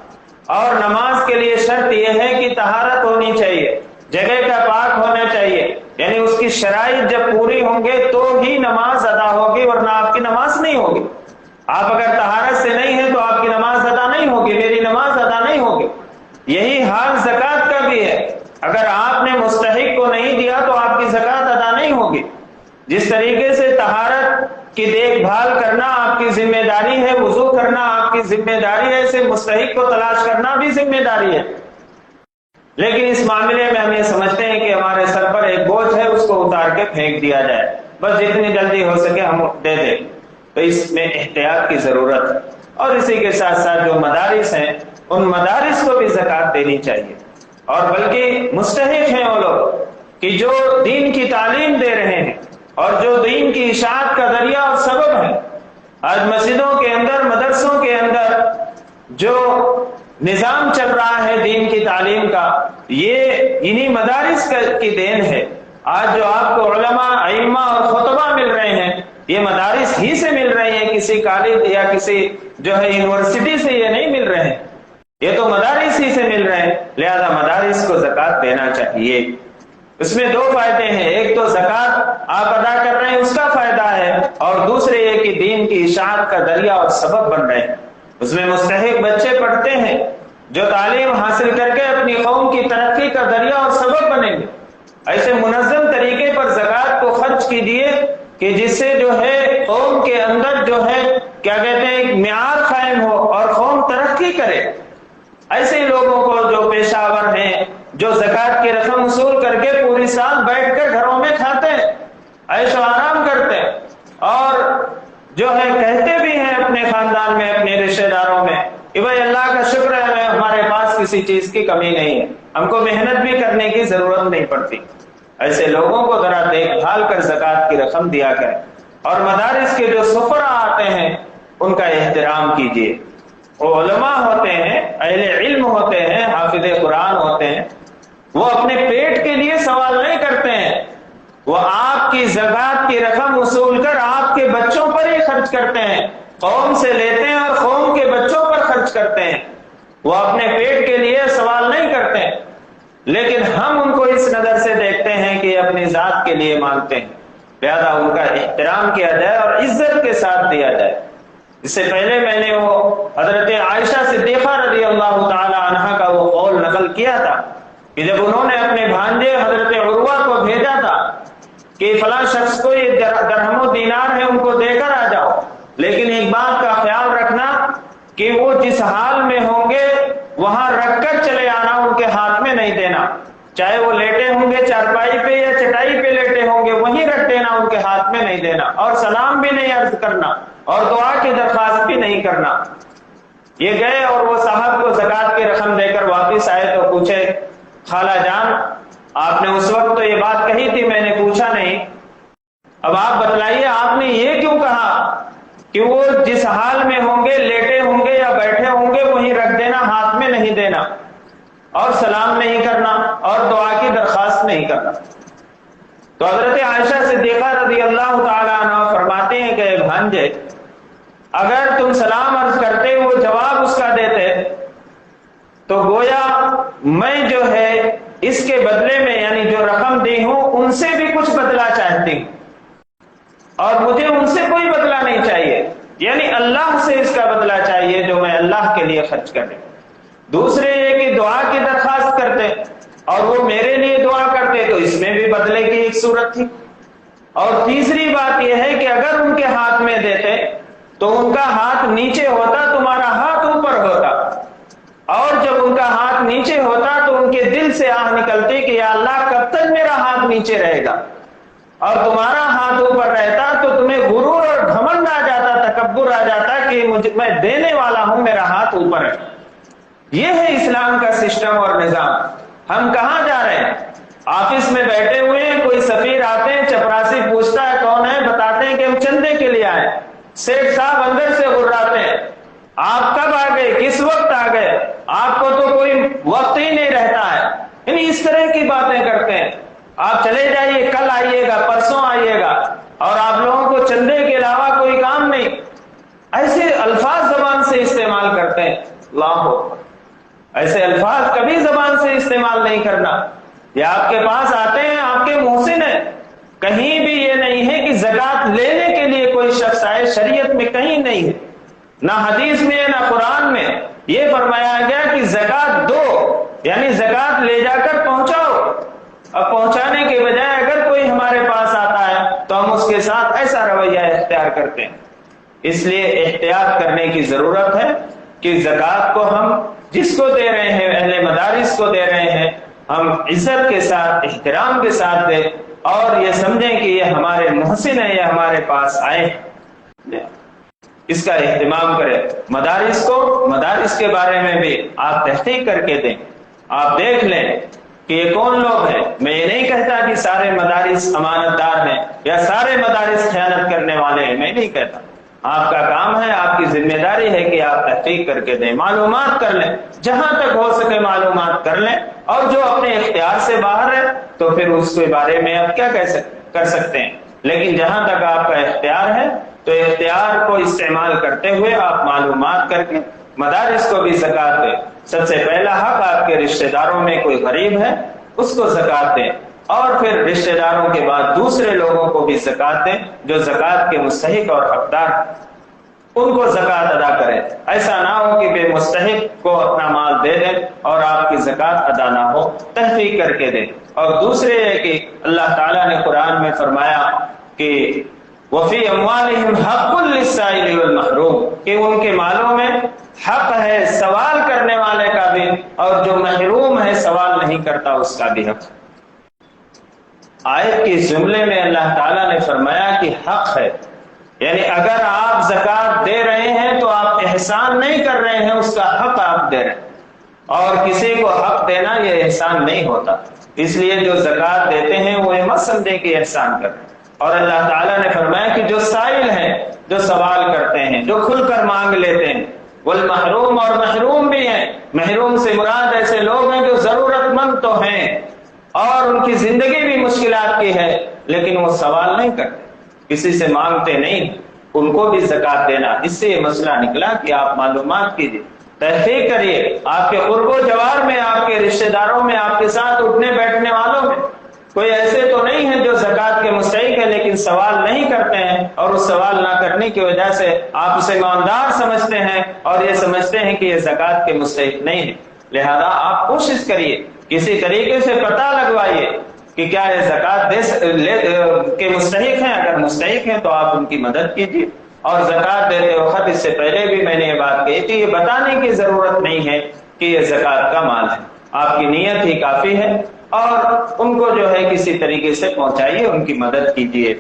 اور نماز کے لیے شرط یہ ہے کہ طہارت ہونی چاہیے، جگہ کا پاک ہونا چاہیے، یعنی اس کی شرائط جب پوری ہوں گے تو ہی نماز ادا ہوگی، ورنہ آپ کی نماز نہیں ہوگی. آپ اگر طہارت سے نہیں ہیں تو آپ کی نماز ادا نہیں ہوگی، میری نماز ادا نہیں ہوگی. یہی حال زکوٰۃ کا بھی ہے، اگر آپ نے مستحق کو نہیں دیا تو آپ کی زکوٰۃ ادا نہیں ہوگی. جس طریقے سے طہارت کی دیکھ بھال کرنا آپ کی ذمہ داری ہے، وضو کرنا آپ کی ذمہ داری ہے، اسے مستحق کو تلاش کرنا بھی ذمہ داری ہے. لیکن اس معاملے میں ہم یہ سمجھتے ہیں کہ ہمارے سر پر ایک بوجھ ہے، اس کو اتار کے پھینک دیا جائے، بس جتنی جلدی ہو سکے ہم دے دیں. تو اس میں احتیاط کی ضرورت ہے. اور اسی کے ساتھ ساتھ جو مدارس ہیں، ان مدارس کو بھی زکوٰۃ دینی چاہیے، اور بلکہ مستحق ہیں وہ لوگ کہ جو دین کی تعلیم دے رہے ہیں اور جو دین کی اشاعت کا ذریعہ اور سبب ہے. آج مسجدوں کے اندر، مدرسوں کے اندر جو نظام چل رہا ہے دین کی تعلیم کا، یہ انہی مدارس کی دین ہے. آج جو آپ کو علماء، ائمہ اور خطبہ مل رہے ہیں، یہ مدارس ہی سے مل رہے ہیں، کسی کالج یا کسی جو ہے یونیورسٹی سے یہ نہیں مل رہے ہیں، یہ تو مدارس ہی سے مل رہے ہیں. لہذا مدارس کو زکوٰۃ دینا چاہیے. اس میں دو فائدے ہیں، ایک تو زکوٰۃ آپ ادا کر رہے ہیں اس کا فائدہ ہے، اور دوسرے یہ کہ دین کی اشاعت کا ذریعہ اور سبب بن رہے ہیں. اس میں مستحق بچے پڑھتے ہیں جو تعلیم حاصل کر کے اپنی قوم کی ترقی کا ذریعہ اور سبب بنیں گے. ایسے منظم طریقے پر زکوٰۃ کو خرچ کیجیے کہ جس سے جو ہے قوم کے اندر جو ہے کیا کہتے ہیں ایک معیار قائم ہو اور قوم ترقی کرے. ایسے لوگوں کو جو پیشہ ور ہیں، جو زکوٰۃ کی رقم وصول کر کے پوری سال بیٹھ کر گھروں میں کھاتے ہیں، عیش و آرام کرتے ہیں، اور جو ہے کہتے بھی ہیں اپنے خاندان میں، اپنے رشتہ داروں میں کہ بھائی اللہ کا شکر ہے ہمارے پاس کسی چیز کی کمی نہیں ہے، ہم کو محنت بھی کرنے کی ضرورت نہیں پڑتی. ایسے لوگوں کو ذرا دیکھ بھال کر زکوٰۃ کی رقم دیا کریں. اور مدارس کے جو سفراء آتے ہیں ان کا احترام کیجیے. وہ علماء ہوتے ہیں، اہل علم ہوتے ہیں، حافظ قرآن ہوتے ہیں، وہ اپنے پیٹ کے لیے سوال نہیں کرتے ہیں، وہ آپ کی زکوٰۃ کی رقم وصول کر آپ کے بچوں پر ہی خرچ کرتے ہیں. قوم سے لیتے ہیں اور قوم کے بچوں پر خرچ کرتے ہیں. وہ اپنے پیٹ کے لیے سوال نہیں کرتے ہیں، لیکن ہم ان کو اس نظر سے دیکھتے ہیں کہ اپنی ذات کے لیے مانگتے ہیں. لہذا ان کا احترام کیا جائے اور عزت کے ساتھ دیا جائے. اس سے پہلے میں نے وہ حضرت عائشہ صدیقہ رضی اللہ تعالی عنہا کا وہ قول نقل کیا تھا کہ جب انہوں نے اپنے بھانجے حضرت عروہ کو بھیجا تھا کہ فلاں شخص کو یہ درہم و دینار ہے، ان کو دے کر آ جاؤ، لیکن ایک بات کا خیال رکھنا کہ وہ جس حال میں ہوں گے وہاں رکھ کر چلے آنا، ان کے ہاتھ میں نہیں دینا. چاہے وہ لیٹے ہوں گے چارپائی پہ یا چٹائی پہ لیٹے ہوں گے، وہیں رکھ دینا، ان کے ہاتھ میں نہیں دینا، اور سلام بھی نہیں عرض کرنا اور دعا کی درخواست بھی نہیں کرنا. یہ گئے اور وہ صاحب کو زکوٰۃ کی رقم دے کر واپس آئے تو پوچھے، خالہ جان آپ نے اس وقت تو یہ بات کہی تھی، میں نے پوچھا نہیں، اب آپ بتلائیے آپ نے یہ کیوں کہا کہ وہ جس حال میں ہوں گے، لیٹے ہوں گے یا بیٹھے ہوں گے، وہیں رکھ دینا، ہاتھ میں نہیں دینا، اور سلام نہیں کرنا اور دعا کی درخواست نہیں کرنا. تو حضرت عائشہ صدیقہ رضی اللہ تعالی عنہ فرماتے ہیں کہ بھانجے اگر تم سلام عرض کرتے وہ جواب اس کا دیتے تو گویا میں جو ہے اس کے بدلے میں یعنی جو رقم دی ہوں ان سے بھی کچھ بدلہ چاہتی ہوں، اور مجھے ان سے کوئی بدلہ نہیں چاہیے، یعنی اللہ سے اس کا بدلہ چاہیے جو میں اللہ کے لیے خرچ کرنے. دوسرے یہ کہ دعا کی درخواست کرتے اور وہ میرے لیے دعا کرتے تو اس میں بھی بدلے کی ایک صورت تھی۔ اور تیسری بات یہ ہے کہ اگر ان کے ہاتھ میں دیتے تو ان کا ہاتھ نیچے ہوتا، تمہارا ہاتھ اوپر ہوتا، اور جب ان کا ہاتھ نیچے ہوتا تو ان کے دل سے آہ نکلتی کہ یا اللہ کب تک میرا ہاتھ نیچے رہے گا، اور تمہارا ہاتھ اوپر رہتا تو تمہیں غرور اور گھمنڈ آ جاتا، تکبر آ جاتا کہ میں دینے والا ہوں، میرا ہاتھ اوپر ہے۔ یہ ہے اسلام کا سسٹم اور نظام۔ ہم کہاں جا رہے ہیں؟ آفس میں بیٹھے ہوئے ہیں، کوئی سفیر آتے ہیں، چپراسی پوچھتا ہے کون ہے، بتاتے ہیں کہ ہم چندے کے لیے آئے۔ سیٹھ صاحب اندر سے غراتے ہیں، آپ کب آ گئے، کس وقت آ گئے، آپ کو تو کوئی وقت ہی نہیں رہتا ہے۔ یعنی اس طرح کی باتیں کرتے ہیں، آپ چلے جائیے، کل آئیے گا، پرسوں آئیے گا، اور آپ لوگوں کو چندے کے علاوہ کوئی کام نہیں۔ ایسے الفاظ زبان سے استعمال کرتے ہیں، اللہ اکبر، ایسے الفاظ کبھی زبان سے استعمال نہیں کرنا۔ یہ آپ کے پاس آتے ہیں، آپ کے محسن ہیں، کہیں بھی یہ نہیں ہے کہ زکوٰۃ لینے کے لیے کوئی شخص آئے، شریعت میں کہیں نہیں ہے، نہ حدیث میں نہ قرآن میں۔ یہ فرمایا گیا کہ زکوٰۃ دو، یعنی زکوٰۃ لے جا کر پہنچاؤ۔ اب پہنچانے کے بجائے اگر کوئی ہمارے پاس آتا ہے تو ہم اس کے ساتھ ایسا رویہ اختیار کرتے ہیں۔ اس لیے احتیاط کرنے کی ضرورت ہے کہ زکوٰۃ کو ہم جس کو دے رہے ہیں، اہل مدارس کو دے رہے ہیں، ہم عزت کے ساتھ، احترام کے ساتھ دیں، اور یہ سمجھیں کہ یہ ہمارے محسن ہیں، یہ ہمارے پاس آئے ہیں، اس کا اہتمام کریں۔ مدارس کو، مدارس کے بارے میں بھی آپ تحقیق کر کے دیں، آپ دیکھ لیں کہ یہ کون لوگ ہیں۔ میں یہ نہیں کہتا کہ سارے مدارس امانت دار ہیں یا سارے مدارس خیانت کرنے والے ہیں، میں نہیں کہتا۔ آپ کا کام ہے، آپ کی ذمہ داری ہے کہ آپ تحقیق کر کے دیں، معلومات کر لیں، جہاں تک ہو سکے معلومات کر لیں، اور جو اپنے اختیار سے باہر ہے تو پھر اس کے بارے میں آپ کیا کر سکتے ہیں۔ لیکن جہاں تک آپ کا اختیار ہے تو اختیار کو استعمال کرتے ہوئے آپ معلومات کر کے مدارس کو بھی زکوٰۃ دیں۔ سب سے پہلا حق آپ کے رشتہ داروں میں کوئی غریب ہے اس کو زکوٰۃ دیں، اور پھر رشتہ داروں کے بعد دوسرے لوگوں کو بھی زکوٰۃ دیں جو زکوٰۃ کے مستحق اور حقدار، ان کو زکوٰۃ ادا کریں۔ ایسا نہ ہو کہ بے مستحق کو اپنا مال دے دیں اور آپ کی زکوٰۃ ادا نہ ہو، تحقیق کر کے دیں۔ اور دوسرے ہے کہ اللہ تعالیٰ نے قرآن میں فرمایا کہ وفی اموالہم حق للسائل والمحروم، کہ ان کے مالوں میں حق ہے سوال کرنے والے کا بھی، اور جو محروم ہے سوال نہیں کرتا اس کا بھی حق۔ آیت کے جملے میں اللہ تعالیٰ نے فرمایا کہ حق ہے، یعنی اگر آپ زکوٰۃ دے رہے ہیں تو آپ احسان نہیں کر رہے ہیں، اس کا حق آپ دے رہے ہیں، اور کسی کو حق دینا یہ احسان نہیں ہوتا۔ اس لیے جو زکوٰۃ دیتے ہیں وہ یہ مت سمجھیں کہ احسان کر رہے ہیں۔ اور اللہ تعالیٰ نے فرمایا کہ جو سائل ہیں، جو سوال کرتے ہیں، جو کھل کر مانگ لیتے ہیں، والمحروم، اور محروم بھی ہیں۔ محروم سے مراد ایسے لوگ ہیں جو ضرورت مند تو ہیں اور ان کی زندگی بھی مشکلات کی ہے، لیکن وہ سوال نہیں کرتے، کسی سے مانگتے نہیں، ان کو بھی زکوٰۃ دینا۔ اس سے یہ مسئلہ نکلا کہ آپ معلومات کیجیے، تحقیق کریے، آپ کے قرب و جوار میں، آپ کے رشتہ داروں میں، آپ کے ساتھ اٹھنے بیٹھنے والوں میں کوئی ایسے تو نہیں ہیں جو زکوٰۃ کے مستحق ہیں لیکن سوال نہیں کرتے ہیں، اور اس سوال نہ کرنے کی وجہ سے آپ اسے مالدار سمجھتے ہیں اور یہ سمجھتے ہیں کہ یہ زکوٰۃ کے مستحق نہیں ہے۔ لہذا آپ کوشش کریے، کسی طریقے سے پتہ لگوائیے کہ کیا یہ زکوٰۃ کے مستحق ہیں۔ اگر مستحق ہیں تو آپ ان کی مدد کیجیے۔ اور زکوٰۃ دیتے وقت، اس سے پہلے بھی میں نے یہ بات کہی کہ یہ بتانے کی ضرورت نہیں ہے کہ یہ زکوٰۃ کا مال ہے، آپ کی نیت ہی کافی ہے، اور ان کو جو ہے کسی طریقے سے پہنچائیے، ان کی مدد کیجیے۔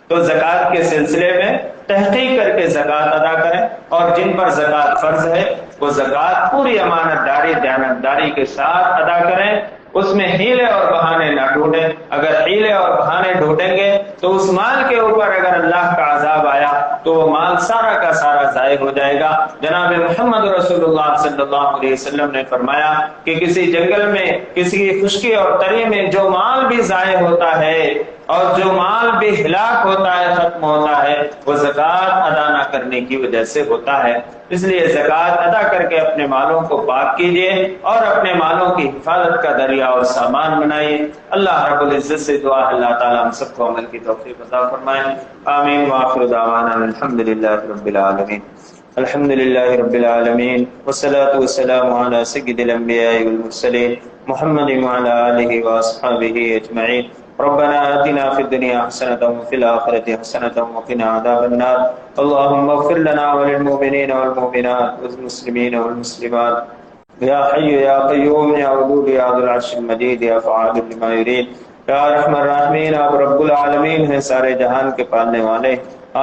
تو زکوٰۃ کے سلسلے میں تحقیق کر کے زکوٰۃ ادا کریں، اور جن پر زکوٰۃ فرض ہے وہ زکوٰۃ پوری امانت داری، دیانتداری کے ساتھ ادا کریں، اس میں ہیلے اور بہانے نہ ڈھونڈیں۔ اگر ہیلے اور بہانے ڈھونڈیں گے تو اس مال کے اوپر اگر اللہ کا عذاب آیا تو وہ مال سارا کا سارا ضائع ہو جائے گا۔ جناب محمد رسول اللہ صلی اللہ علیہ وسلم نے فرمایا کہ کسی جنگل میں، کسی خشکی اور تری میں جو مال بھی ضائع ہوتا ہے اور جو مال بھی ہلاک ہوتا ہے، ختم ہوتا ہے، وہ زکوٰۃ ادا نہ کرنے کی وجہ سے ہوتا ہے۔ اس لیے زکوٰۃ ادا کر کے اپنے مالوں کو پاک کیجیے اور اپنے مالوں کی حفاظت کا ذریعہ اور سامان بنائیے۔ اللہ رب العزت سے دعا ہے اللہ تعالیٰ ہم سب کو عمل کی توفیق عطا فرمائے۔ آمین وآخر دعوانا الحمدللہ رب العالمین۔ الحمدللہ رب العالمین، والصلاة والسلام علی سید الانبیاء والمرسلین محمد وعلى آله وأصحابه أجمعين. ربنا آتنا في الدنيا حسنة وفي الآخرة حسنة وقنا عذاب النار. اللهم اغفر لنا وللمؤمنين والمؤمنات والمسلمين والمسلمات یا حی یا قیوم یا ودود یا ذو العرش المجید یا فعال لما یرید. یا ارحم الراحمین، آپ رب العالمین ہیں، سارے جہان کے پالنے والے.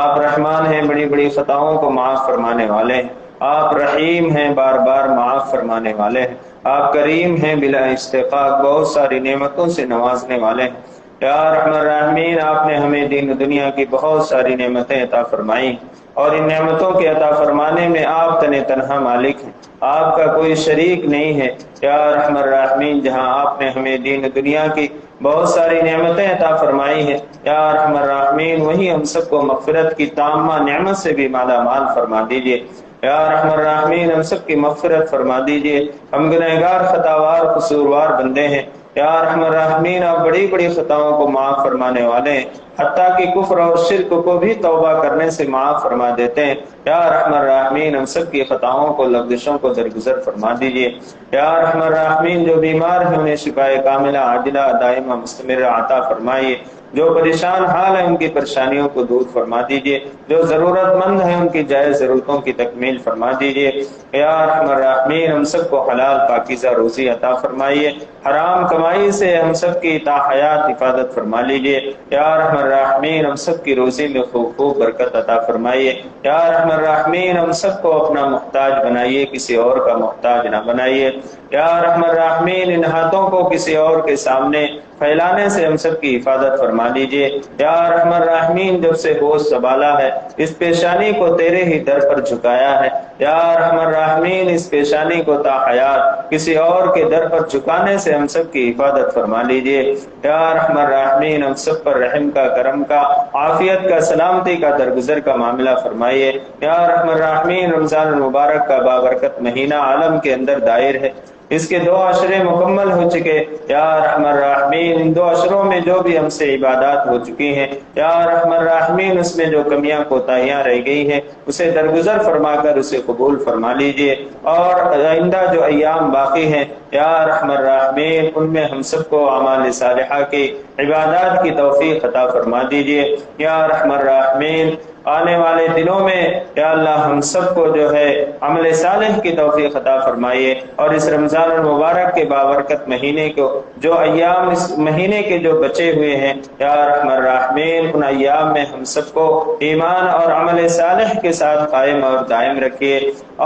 آپ رحمان ہیں، بڑی بڑی خطاؤں کو معاف فرمانے والے ہیں. آپ رحیم ہیں، بار بار معاف فرمانے والے ہیں. آپ کریم ہیں، بلا استحقاق بہت ساری نعمتوں سے نوازنے والے ہیں. یا ارحم الراحمین، آپ نے ہمیں دین و دنیا کی بہت ساری نعمتیں عطا فرمائی، اور ان نعمتوں کے عطا فرمانے میں آپ تنہا مالک ہیں، آپ کا کوئی شریک نہیں ہے. یا ارحم الراحمین، جہاں آپ نے ہمیں دین و دنیا کی بہت ساری نعمتیں عطا فرمائی ہیں، یا ارحم الراحمین وہی ہم سب کو مغفرت کی تامہ نعمت سے بھی مالا مال فرما دیجیے. یا ارحم الراحمین ہم سب کی مغفرت فرما دیجیے. ہم گنہگار، خطاوار، قصوروار بندے ہیں. یا ارحم الراحمین آپ بڑی بڑی خطاؤں کو معاف فرمانے والے ہیں، حتیٰ کہ کفر اور شرک کو بھی توبہ کرنے سے معاف فرما دیتے ہیں. یا ارحم الراحمین ہم سب کی خطاؤں کو، لغزشوں کو درگزر فرما دیجیے. یا ارحم الراحمین جو بیمار ہیں انہیں شفائے کاملہ عاجلہ دائمہ مستمرہ عطا فرمائیے. جو پریشان حال ہیں ان کی پریشانیوں کو دور فرما دیجیے. جو ضرورت مند ہیں ان کی جائز ضرورتوں کی تکمیل فرما دیجیے. یا ارحم الراحمین ہم سب کو حلال پاکیزہ روزی عطا فرمائیے. حرام کمائی سے ہم سب کی تا حیات حفاظت فرما لیجیے. یا ارحم الراحمین ہم سب کی روزی میں خوب خوب برکت عطا فرمائیے. یا ارحم الراحمین ہم سب کو اپنا محتاج بنائیے، کسی اور کا محتاج نہ بنائیے. یا ارحم الراحمین ان ہاتھوں کو کسی اور کے سامنے پھیلانے سے ہم سب کی حفاظت فرما لیجیے. یا ارحم الراحمین جب سے ہوش سنبھالا ہے اس پیشانی کو تیرے ہی در پر جھکایا ہے. یا ارحم الراحمین اس پیشانی کو تا حیات کسی اور کے در پر جھکانے سے ہم سب کی حفاظت فرما لیجیے. یا ارحم الراحمین ہم سب پر رحم کا، کرم کا، عافیت کا، سلامتی کا، درگزر کا معاملہ فرمائیے. یا ارحم الراحمین رمضان المبارک کا بابرکت مہینہ عالم کے اندر دائر ہے، اس کے 2 عشرے مکمل ہو چکے. یا ارحم الراحمین ان 2 عشروں میں جو بھی ہم سے عبادات ہو چکی ہیں، یا ارحم الراحمین اس میں جو کمیاں کوتاہیاں رہ گئی ہیں اسے درگزر فرما کر اسے قبول فرما لیجئے. اور آئندہ جو ایام باقی ہیں یا ارحم الراحمین ان میں ہم سب کو اعمال صالحہ کی، عبادات کی توفیق عطا فرما دیجئے. یا ارحم الراحمین آنے والے دنوں میں یا اللہ ہم سب کو جو ہے عمل صالح کی توفیق عطا فرمائیے. اور اس رمضان المبارک کے بابرکت مہینے کو جو ایام اس مہینے کے جو بچے ہوئے ہیں یا ارحم الراحمین ان ایام میں ہم سب کو ایمان اور عمل صالح کے ساتھ قائم اور دائم رکھیے،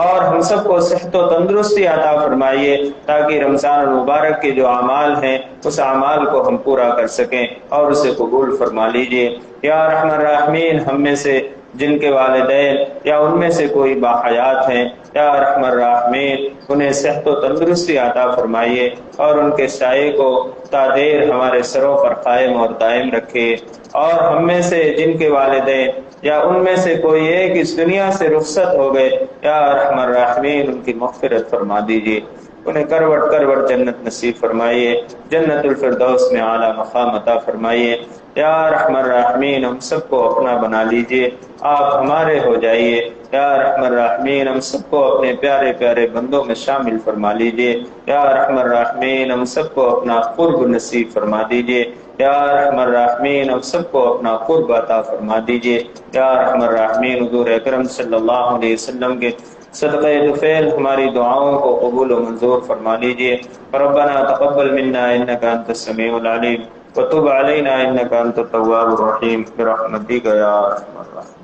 اور ہم سب کو صحت و تندرستی عطا فرمائیے تاکہ رمضان المبارک کے جو اعمال ہیں اس اعمال کو ہم پورا کر سکیں اور اسے قبول فرما لیجئے. یا ارحم الراحمین ہم میں سے جن کے والدین یا ان میں سے کوئی باحیات ہیں یا ارحم الراحمین انہیں صحت و تندرستی عطا فرمائیے اور ان کے سائے کو تا دیر ہمارے سروں پر قائم اور دائم رکھے. اور ہم میں سے جن کے والدین یا ان میں سے کوئی ایک اس دنیا سے رخصت ہو گئے یا ارحم الراحمین ان کی مغفرت فرما دیجیے، انہیں کروٹ کروٹ جنت نصیب فرمائیے، جنت الفردوس میں اعلیٰ مقام عطا فرمائیے. یا ارحم الراحمین ہم سب کو اپنا بنا لیجئے، آپ ہمارے ہو جائیے. یا ارحم الراحمین ہم سب کو اپنے پیارے پیارے بندوں میں شامل فرما لیجئے. یا ارحم الراحمین ہم سب کو اپنا قرب نصیب فرما دیجئے. یا ارحم الراحمین ہم سب کو اپنا قرب عطا فرما دیجئے. یا ارحم الراحمین حضور اکرم صلی اللہ علیہ وسلم کے صدقہ طفیل ہماری دعاؤں کو قبول و منظور فرما لیجئے. ربنا تقبل منا انک انت السمیع العلیم وتب علینا انک انت التواب الرحیم برحمتک یا ارحم الراحمین.